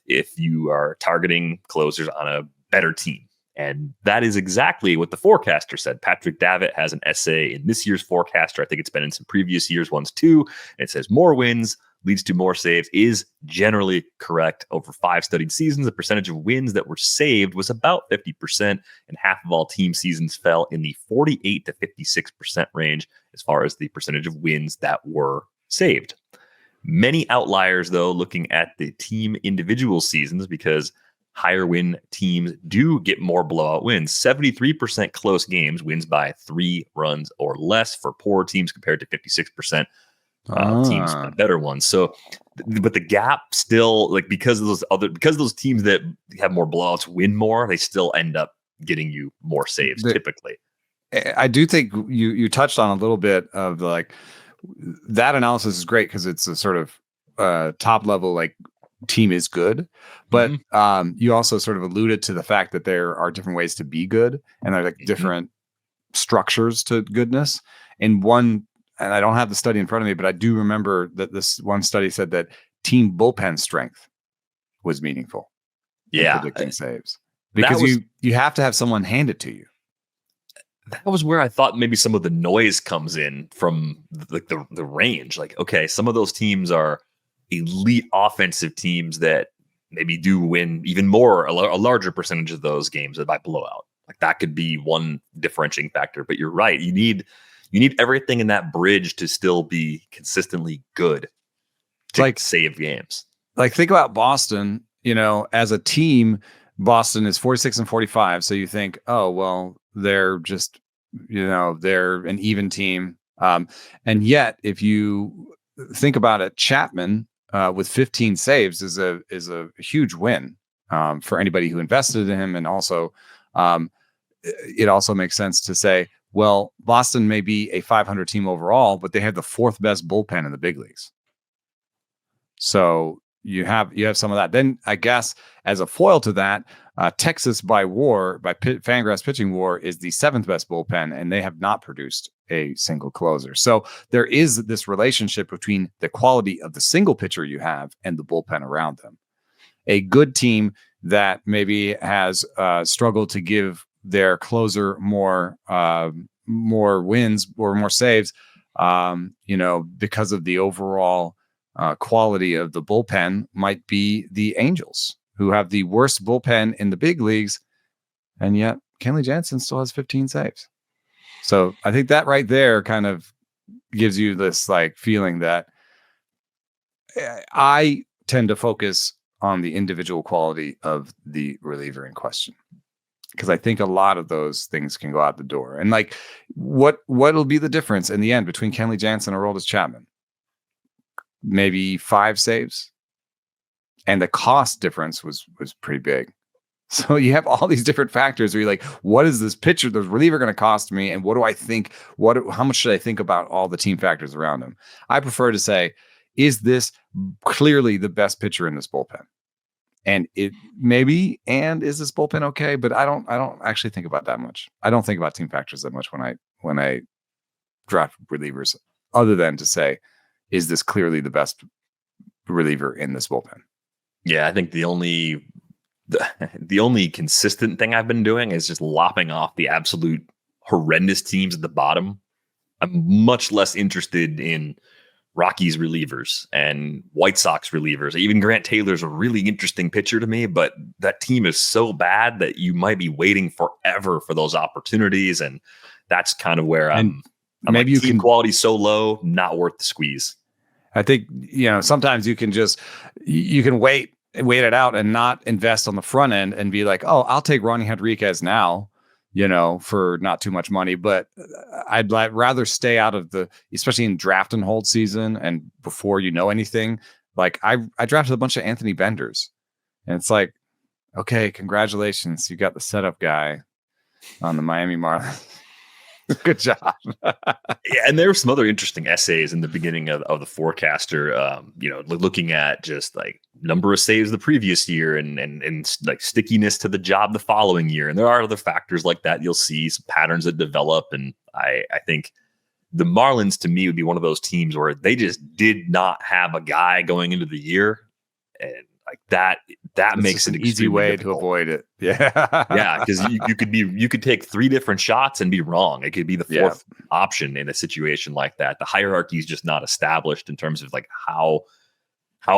if you are targeting closers on a better team. And that is exactly what the Forecaster said. Patrick Davitt has an essay in this year's Forecaster. I think it's been in some previous years' ones too. And it says more wins leads to more saves is generally correct. Over 5 studied seasons, the percentage of wins that were saved was about 50%, and half of all team seasons fell in the 48 to 56% range as far as the percentage of wins that were saved. Many outliers, though, looking at the team individual seasons, because higher win teams do get more blowout wins. 73% close games, wins by 3 runs or less for poor teams compared to 56% teams better ones. So, but the gap still, because those teams that have more blowouts win more, they still end up getting you more saves typically. I do think you touched on a little bit of that analysis is great because it's a sort of top level team is good, but you also sort of alluded to the fact that there are different ways to be good, and there are different structures to goodness. And I don't have the study in front of me, but I do remember that this one study said that team bullpen strength was meaningful in predicting saves, because you have to have someone hand it to you. That was where I thought maybe some of the noise comes in from the range. Okay, some of those teams are elite offensive teams that maybe do win even more, a larger percentage of those games by blowout. Like that could be one differentiating factor. But you're right. You need everything in that bridge to still be consistently good to save games. Like think about Boston, as a team, Boston is 46-45. So you think, oh, well, they're just, they're an even team. And yet if you think about it, Chapman with 15 saves is a huge win for anybody who invested in him. And also it also makes sense to say, well, Boston may be a 500 team overall, but they have the fourth best bullpen in the big leagues. So you have some of that. Then I guess as a foil to that, Texas by Fangraphs pitching WAR is the seventh best bullpen, and they have not produced a single closer. So there is this relationship between the quality of the single pitcher you have and the bullpen around them. A good team that maybe has struggled to give their closer more wins or more saves, because of the overall quality of the bullpen might be the Angels, who have the worst bullpen in the big leagues, and yet Kenley Jansen still has 15 saves. So I think that right there kind of gives you this feeling that I tend to focus on the individual quality of the reliever in question, because I think a lot of those things can go out the door. And what'll be the difference in the end between Kenley Jansen or Aroldis Chapman? Maybe 5 saves, and the cost difference was pretty big. So you have all these different factors where you're like, what is this pitcher, the reliever, going to cost me? And what do I think? How much should I think about all the team factors around him? I prefer to say, is this clearly the best pitcher in this bullpen? And it maybe, and is this bullpen okay? But I don't actually think about that much. I don't think about team factors that much when I draft relievers, other than to say, is this clearly the best reliever in this bullpen? Yeah, I think the only consistent thing I've been doing is just lopping off the absolute horrendous teams at the bottom. I'm much less interested in Rockies relievers and White Sox relievers. Even Grant Taylor's a really interesting pitcher to me, but that team is so bad that you might be waiting forever for those opportunities. And that's kind of where I'm maybe team quality so low, not worth the squeeze. I think, sometimes you can wait it out and not invest on the front end and be like, oh, I'll take Ronnie Henriquez now, for not too much money. But I'd rather stay out of especially in draft and hold season and before anything. I drafted a bunch of Anthony Benders, and it's like, okay, congratulations, you got the setup guy on the Miami Marlins. Good job. Yeah, and there were some other interesting essays in the beginning of the Forecaster, looking at just number of saves the previous year and stickiness to the job the following year. And there are other factors like that. You'll see some patterns that develop. And I think the Marlins, to me, would be one of those teams where they just did not have a guy going into the year. And that makes it an easy way difficult to avoid it. Yeah. Yeah. Because you could take 3 different shots and be wrong. It could be the fourth option in a situation like that. The hierarchy is just not established in terms of how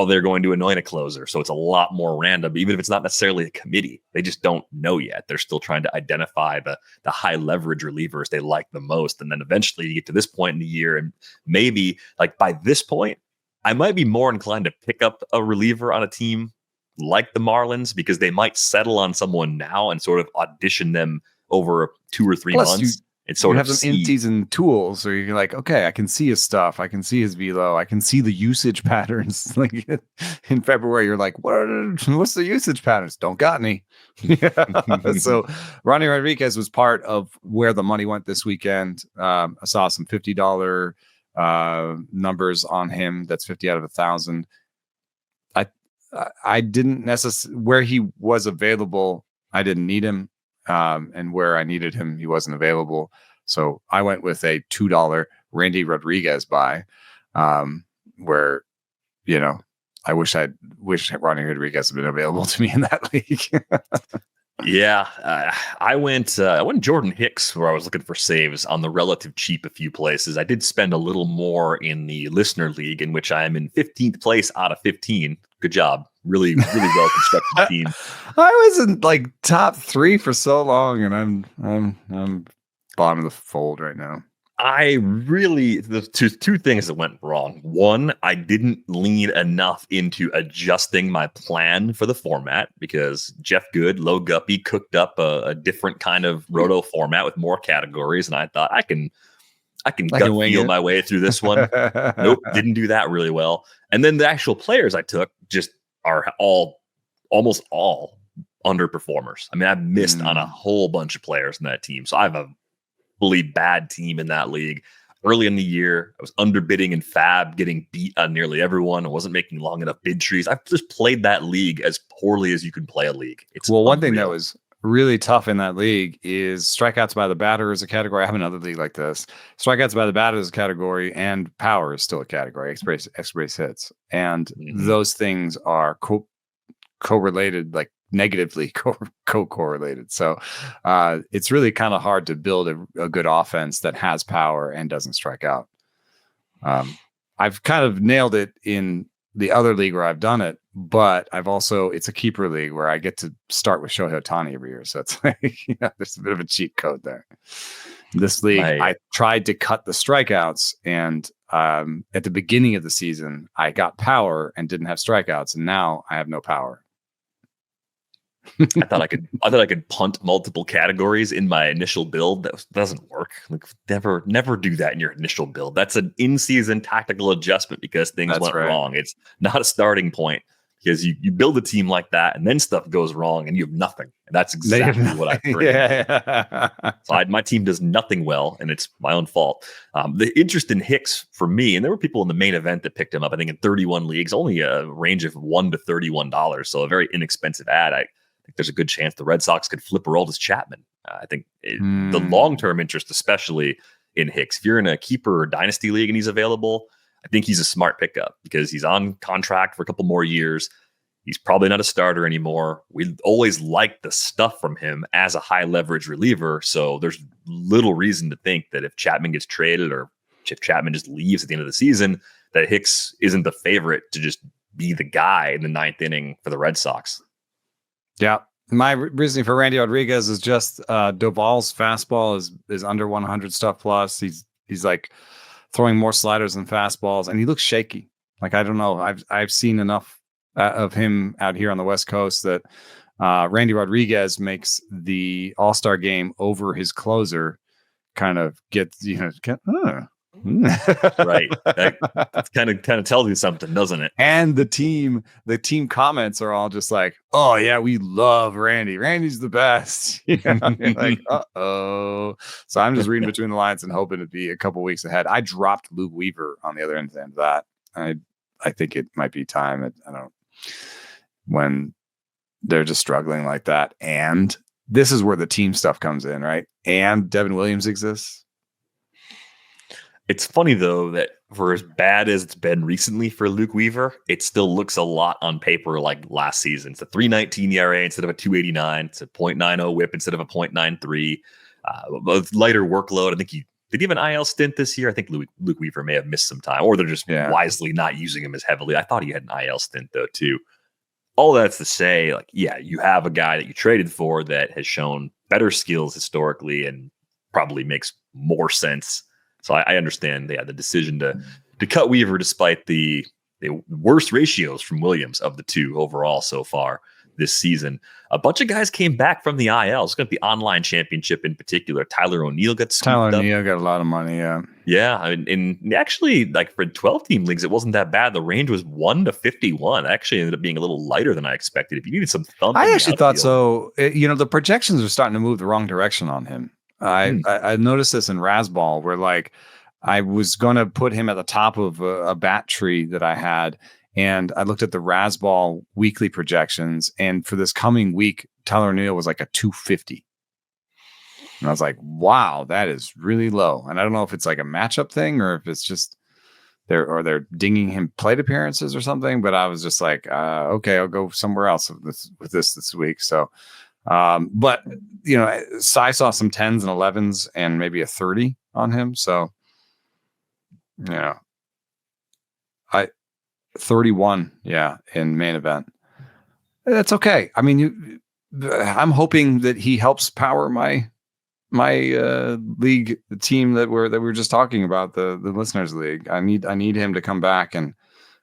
they're going to anoint a closer. So it's a lot more random, even if it's not necessarily a committee. They just don't know yet. They're still trying to identify the high leverage relievers they like the most. And then eventually you get to this point in the year, and maybe by this point, I might be more inclined to pick up a reliever on a team like the Marlins, because they might settle on someone now and sort of audition them over 2 or 3 months. You have some in-season tools, or you're like, okay, I can see his stuff, I can see his velo, I can see the usage patterns. In February, you're like, what's the usage patterns? Don't got any. So Ronnie Rodriguez was part of where the money went this weekend. I saw some $50 numbers on him. That's 50 out of 1,000. I didn't necessarily, where he was available, I didn't need him. And where I needed him, he wasn't available. So I went with a $2 Randy Rodriguez buy, where, I wish Ronnie Rodriguez had been available to me in that league. Yeah, I went Jordan Hicks, where I was looking for saves on the relative cheap a few places. I did spend a little more in the listener league, in which I am in 15th place out of 15. Good job. Really, really well constructed team. I was in like top 3 for so long, and I'm bottom of the fold right now. The two things that went wrong. One, I didn't lean enough into adjusting my plan for the format because Jeff Good, Low Guppy cooked up a different kind of roto format with more categories, and I thought I can gut feel my way through this one. Nope, didn't do that really well. And then the actual players I took just are almost all underperformers. I mean, I've missed on a whole bunch of players in that team, so I have a really bad team in that league. Early in the year, I was underbidding in Fab, getting beat on nearly everyone. I wasn't making long enough bid trees. I've just played that league as poorly as you can play a league. One thing that was really tough in that league is strikeouts by the batter is a category. I have another league like this. Strikeouts by the batter is a category, and power is still a category. X-base hits, and those things are correlated, like negatively co-correlated. So it's really kind of hard to build a good offense that has power and doesn't strike out. I've kind of nailed it in the other league where I've done it, but it's a keeper league where I get to start with Shohei Ohtani every year. So it's like, there's a bit of a cheat code there. This league, I tried to cut the strikeouts, and at the beginning of the season, I got power and didn't have strikeouts, and now I have no power. I thought I could punt multiple categories in my initial build. That doesn't work. Like, never do that in your initial build. That's an in-season tactical adjustment because things went wrong. It's not a starting point, because you build a team like that and then stuff goes wrong and you have nothing. And that's exactly what I bring. So my team does nothing well, and it's my own fault. The interest in Hicks for me, and there were people in the main event that picked him up, I think in 31 leagues, only a range of $1 to $31. So a very inexpensive ad. I think there's a good chance the Red Sox could flip Aroldis Chapman. I think the long-term interest, especially in Hicks, if you're in a keeper or dynasty league and he's available, I think he's a smart pickup because he's on contract for a couple more years. He's probably not a starter anymore. We always liked the stuff from him as a high leverage reliever. So there's little reason to think that if Chapman gets traded or if Chapman just leaves at the end of the season, that Hicks isn't the favorite to just be the guy in the 9th inning for the Red Sox. Yeah. My reasoning for Randy Rodriguez is just Doval's fastball is under 100 stuff plus. He's like throwing more sliders than fastballs, and he looks shaky. Like, I don't know. I've seen enough of him out here on the West Coast that Randy Rodriguez makes the All-Star game over his closer kind of gets, right. That kind of tells you something, doesn't it? And the team comments are all just like, "Oh yeah, we love Randy. Randy's the best." Like, uh-oh. So I'm just reading between the lines and hoping to be a couple weeks ahead. I dropped Luke Weaver on the other end of that. I think it might be time. I don't, when they're just struggling like that. And this is where the team stuff comes in, right? And Devin Williams exists. It's funny, though, that for as bad as it's been recently for Luke Weaver, it still looks a lot on paper like last season. It's a 3.19 ERA instead of a 2.89. It's a 0.90 whip instead of a 0.93. Lighter workload. I think did he have an IL stint this year? I think Luke Weaver may have missed some time, or they're just wisely not using him as heavily. I thought he had an IL stint, though, too. All that's to say, like, yeah, you have a guy that you traded for that has shown better skills historically and probably makes more sense. So I understand the decision to cut Weaver despite the worst ratios from Williams of the two overall so far this season. A bunch of guys came back from the IL. It's got the online championship in particular. Tyler O'Neill got Tyler O'Neill got a lot of money, yeah. Yeah, I mean, and actually, like for 12-team leagues, it wasn't that bad. The range was 1 to 51. Actually ended up being a little lighter than I expected. If you needed some thump, I actually thought so. The projections are starting to move the wrong direction on him. I noticed this in Rasball where, like, I was going to put him at the top of a bat tree that I had, and I looked at the Rasball weekly projections, and for this coming week, Tyler O'Neill was like a 250. And I was like, wow, that is really low. And I don't know if it's like a matchup thing or if it's just they're dinging him plate appearances or something, but I was just like, okay, I'll go somewhere else with this week. So But Cy saw some 10s and 11s and maybe a 30 on him. So, 31, in main event. That's okay. I mean, I'm hoping that he helps power my league, the team that we were just talking about, the listeners league. I need him to come back, and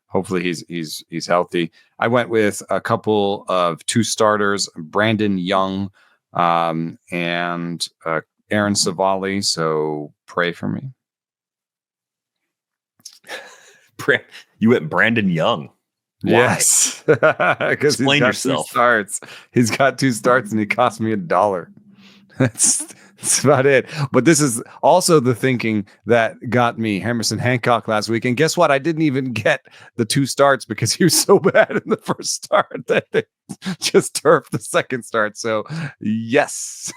hopefully he's healthy. I went with a couple of 2 starters, Brandon Young, and Aaron Savali. So pray for me. You went Brandon Young. Why? Yes. Because explain yourself. 2 starts. He's got 2 starts and he cost me $1. That's about it. But this is also the thinking that got me Emerson Hancock last week. And guess what? I didn't even get the 2 starts because he was so bad in the first start that they just turfed the second start. So yes,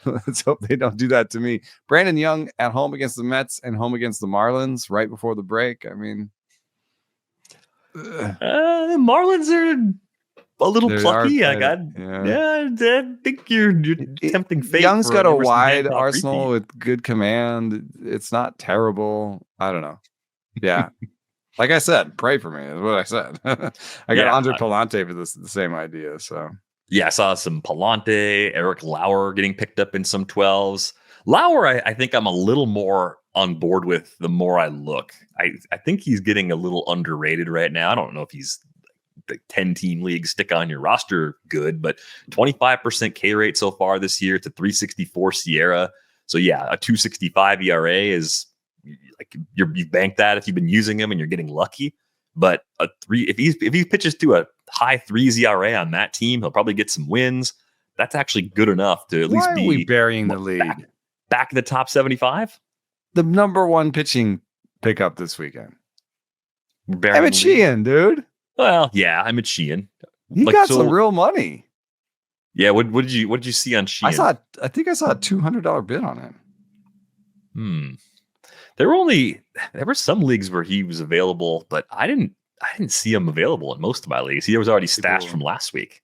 let's hope they don't do that to me. Brandon Young at home against the Mets and home against the Marlins right before the break. I mean, Marlins are a little plucky. I think you're tempting fate. Young's got a wide Hancock arsenal with good command. It's not terrible. I don't know. Yeah. Like I said, pray for me is what I said. I got Andre Palante for the same idea. So yeah, I saw some Palante, Eric Lauer getting picked up in some 12s. Lauer, I think I'm a little more on board with the more I look. I think he's getting a little underrated right now. I don't know if he's the 10-team league stick on your roster good, but 25% K rate so far this year. It's a 364 Sierra. So yeah, a 265 ERA is like you've banked that if you've been using him and you're getting lucky. But if he pitches to a high 3s ERA on that team, he'll probably get some wins. That's actually good enough to at least be burying the lead back in the top 75. The number 1 pitching pickup this weekend. Emmett Sheehan, dude. Well, yeah, Emmett Sheehan. He got some real money. Yeah, what did you see on Sheehan? I think I saw a $200 bid on him. There were some leagues where he was available, but I didn't see him available in most of my leagues. He was already stashed from last week.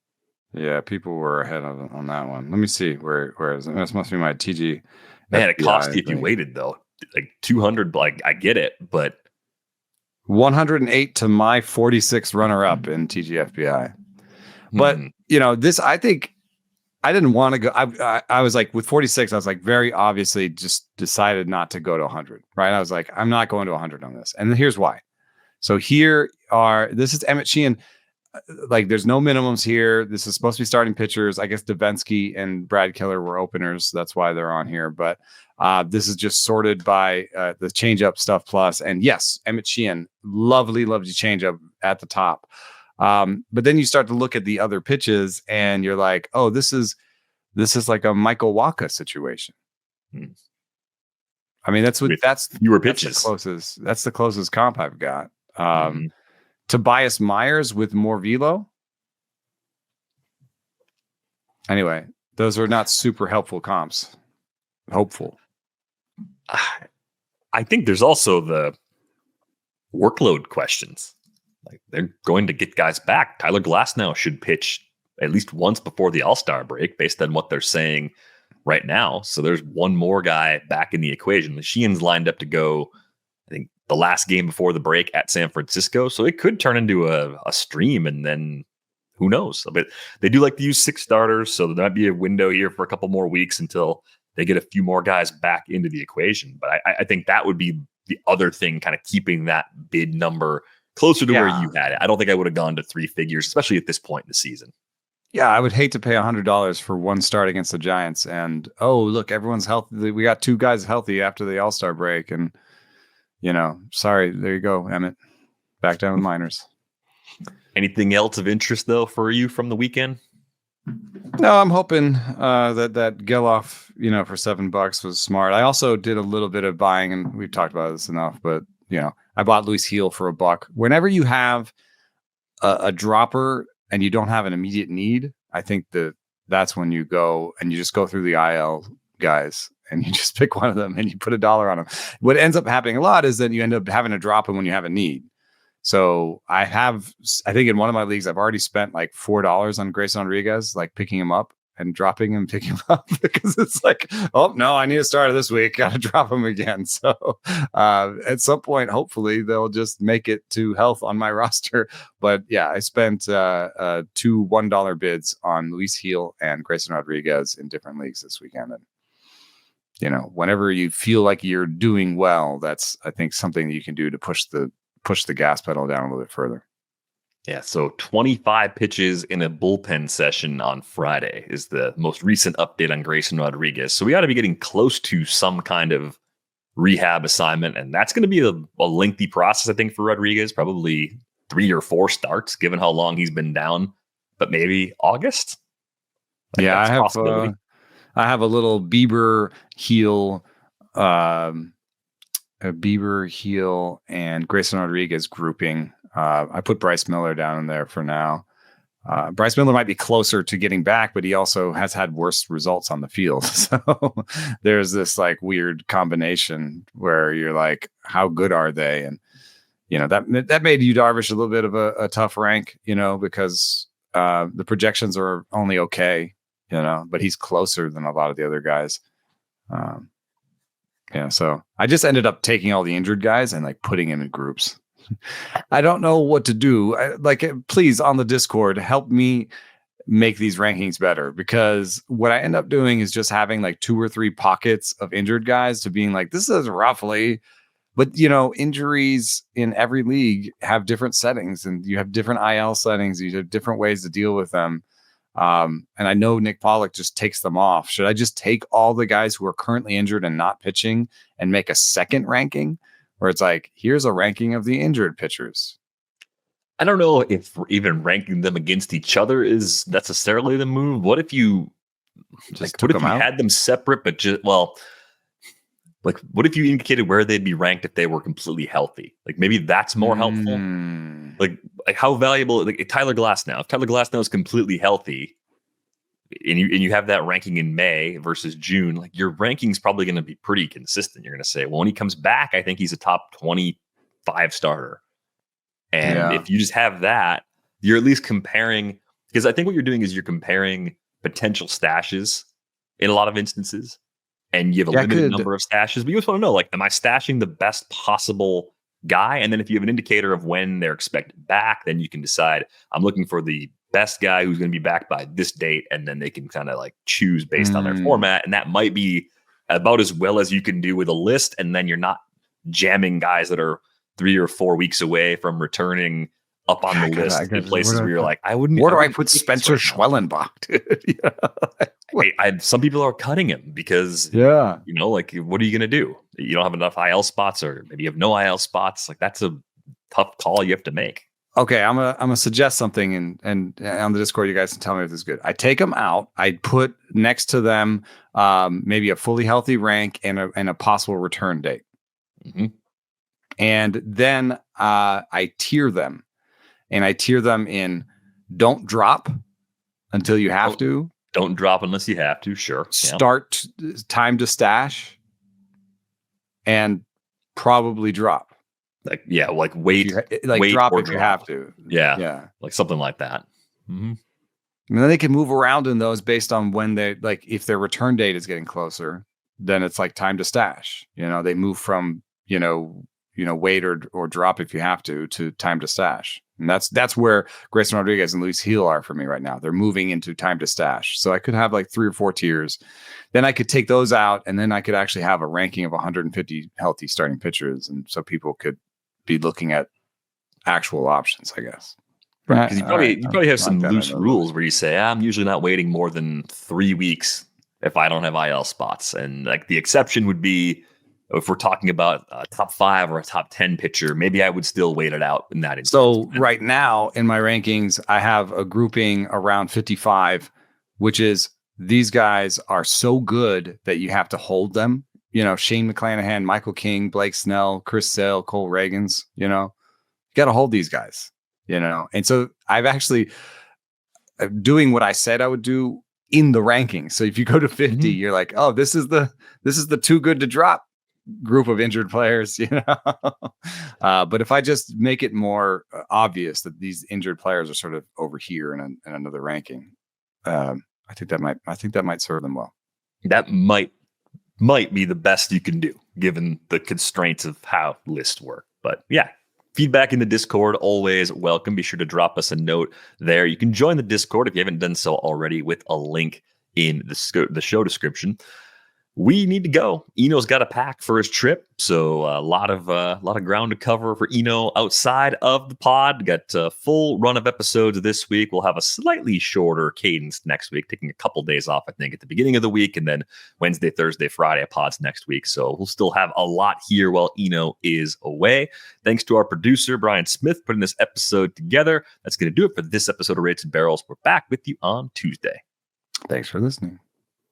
Yeah, people were ahead on that one. Let me see where is it? This must be my TG. Man, it cost you if you waited though. Like 200, like I get it, but 108 to my 46 runner-up in TGFBI. But this, I think I didn't want to go. I was like, with 46, I was like, very obviously just decided not to go to 100, right? I was like, I'm not going to 100 on this. And here's why. So this is Emmett Sheehan. Like, there's no minimums here. This is supposed to be starting pitchers. I guess Davinsky and Brad Keller were openers. That's why they're on here. But this is just sorted by the changeup stuff plus. And yes, Emmett Sheehan, lovely changeup at the top. But then you start to look at the other pitches and you're like, oh, this is like a Michael Wacha situation. I mean, that's fewer pitches. That's the closest comp I've got. Tobias Myers with more velo. Anyway, those are not super helpful comps. Hopeful. I think there's also the workload questions. Like, they're going to get guys back. Tyler Glasnow should pitch at least once before the All-Star break based on what they're saying right now. So there's one more guy back in the equation. Sheehan's lined up to go, I think, the last game before the break at San Francisco. So it could turn into a stream, and then who knows? But they do like to use 6 starters. So there might be a window here for a couple more weeks until they get a few more guys back into the equation. But I think that would be the other thing, kind of keeping that bid number closer to where you had it. I don't think I would have gone to 3 figures, especially at this point in the season. Yeah, I would hate to pay $100 for one start against the Giants. And, oh, look, everyone's healthy. We got 2 guys healthy after the All-Star break. And, sorry, there you go, Emmett. Back down with minors. Anything else of interest, though, for you from the weekend? No, I'm hoping that Geloff, for $7 was smart. I also did a little bit of buying, and we've talked about this enough, but, I bought Luis Heel for $1. Whenever you have a dropper and you don't have an immediate need, I think that's when you go and you just go through the IL guys and you just pick one of them and you put $1 on them. What ends up happening a lot is that you end up having to drop them when you have a need. So I think in one of my leagues, I've already spent like $4 on Grayson Rodriguez, like picking him up. and dropping him, picking him up because it's like, oh no, I need a starter this week. Got to drop him again. So at some point, hopefully they'll just make it to health on my roster. But yeah, I spent 2 $1 bids on Luis Gil and Grayson Rodriguez in different leagues this weekend. And whenever you feel like you're doing well, that's, I think, something that you can do to push the gas pedal down a little bit further. Yeah, so 25 pitches in a bullpen session on Friday is the most recent update on Grayson Rodriguez. So we ought to be getting close to some kind of rehab assignment, and that's going to be a lengthy process, I think, for Rodriguez, probably 3 or 4 starts, given how long he's been down, but maybe August? Yeah, I have a little Bieber heel and Grayson Rodriguez grouping. I put Bryce Miller down in there for now. Bryce Miller might be closer to getting back, but he also has had worse results on the field. So there's this like weird combination where you're like, how good are they? And, that made Yu Darvish a little bit of a tough rank, because the projections are only okay, but he's closer than a lot of the other guys. So I just ended up taking all the injured guys and like putting them in groups. I don't know what to do. Please, on the Discord, help me make these rankings better, because what I end up doing is just having like 2 or 3 pockets of injured guys to being like, this is roughly, but injuries in every league have different settings, and you have different IL settings. You have different ways to deal with them. And I know Nick Pollock just takes them off. Should I just take all the guys who are currently injured and not pitching and make a second ranking? Where it's like, here's a ranking of the injured pitchers. I don't know if even ranking them against each other is necessarily the move. What if you had them separate, but what if you indicated where they'd be ranked if they were completely healthy? Like maybe that's more helpful. Like how valuable? Like Tyler Glasnow. If Tyler Glasnow is completely healthy, and you have that ranking in May versus June, like your ranking's probably going to be pretty consistent. You're going to say, well, when he comes back, I think he's a top 25 starter. And if you just have that, you're at least comparing, because I think what you're doing is you're comparing potential stashes in a lot of instances, and you have a limited number of stashes, but you just want to know, like, am I stashing the best possible guy? And then if you have an indicator of when they're expected back, then you can decide, I'm looking for the best guy who's going to be back by this date, and then they can kind of like choose based on their format, and that might be about as well as you can do with a list. And then you're not jamming guys that are 3 or 4 weeks away from returning up on the list in places where you're like, I wouldn't. Where do I put Spencer Schwellenbach? Some people are cutting him because like, what are you going to do? You don't have enough IL spots, or maybe you have no IL spots. Like that's a tough call you have to make. Okay, I'm gonna suggest something, and on the Discord, you guys can tell me if this is good. I take them out. I put next to them maybe a fully healthy rank and a possible return date, and then I tier them, and I tier them in don't drop until you have to. Don't drop unless you have to. Sure. Start time to stash, and probably drop. Like wait, wait drop if you have to. Yeah, like something like that. And then they can move around in those based on when they like. If their return date is getting closer, then it's like time to stash. They move from wait or drop if you have to time to stash, and that's where Grayson Rodriguez and Luis Gil are for me right now. They're moving into time to stash, so I could have like 3 or 4 tiers. Then I could take those out, and then I could actually have a ranking of 150 healthy starting pitchers, and so people could be looking at actual options, I guess. Right. Because you probably have some loose rules where you say, I'm usually not waiting more than 3 weeks if I don't have IL spots. And like the exception would be if we're talking about a top 5 or a top 10 pitcher, maybe I would still wait it out in that instance. So right now in my rankings, I have a grouping around 55, which is these guys are so good that you have to hold them. Shane McClanahan, Michael King, Blake Snell, Chris Sale, Cole Reagans, you got to hold these guys, And so I've actually doing what I said I would do in the rankings. So if you go to 50, you're like, oh, this is the too good to drop group of injured players, But if I just make it more obvious that these injured players are sort of over here in another ranking, I think that might serve them well. That might be the best you can do given the constraints of how lists work. But yeah, feedback in the Discord, always welcome. Be sure to drop us a note there. You can join the Discord if you haven't done so already with a link in the show description. We need to go. Eno's got a pack for his trip, so a lot of ground to cover for Eno outside of the pod. Got a full run of episodes this week. We'll have a slightly shorter cadence next week, taking a couple days off, I think, at the beginning of the week, and then Wednesday, Thursday, Friday pods next week. So we'll still have a lot here while Eno is away. Thanks to our producer, Brian Smith, putting this episode together. That's going to do it for this episode of Rates and Barrels. We're back with you on Tuesday. Thanks for listening.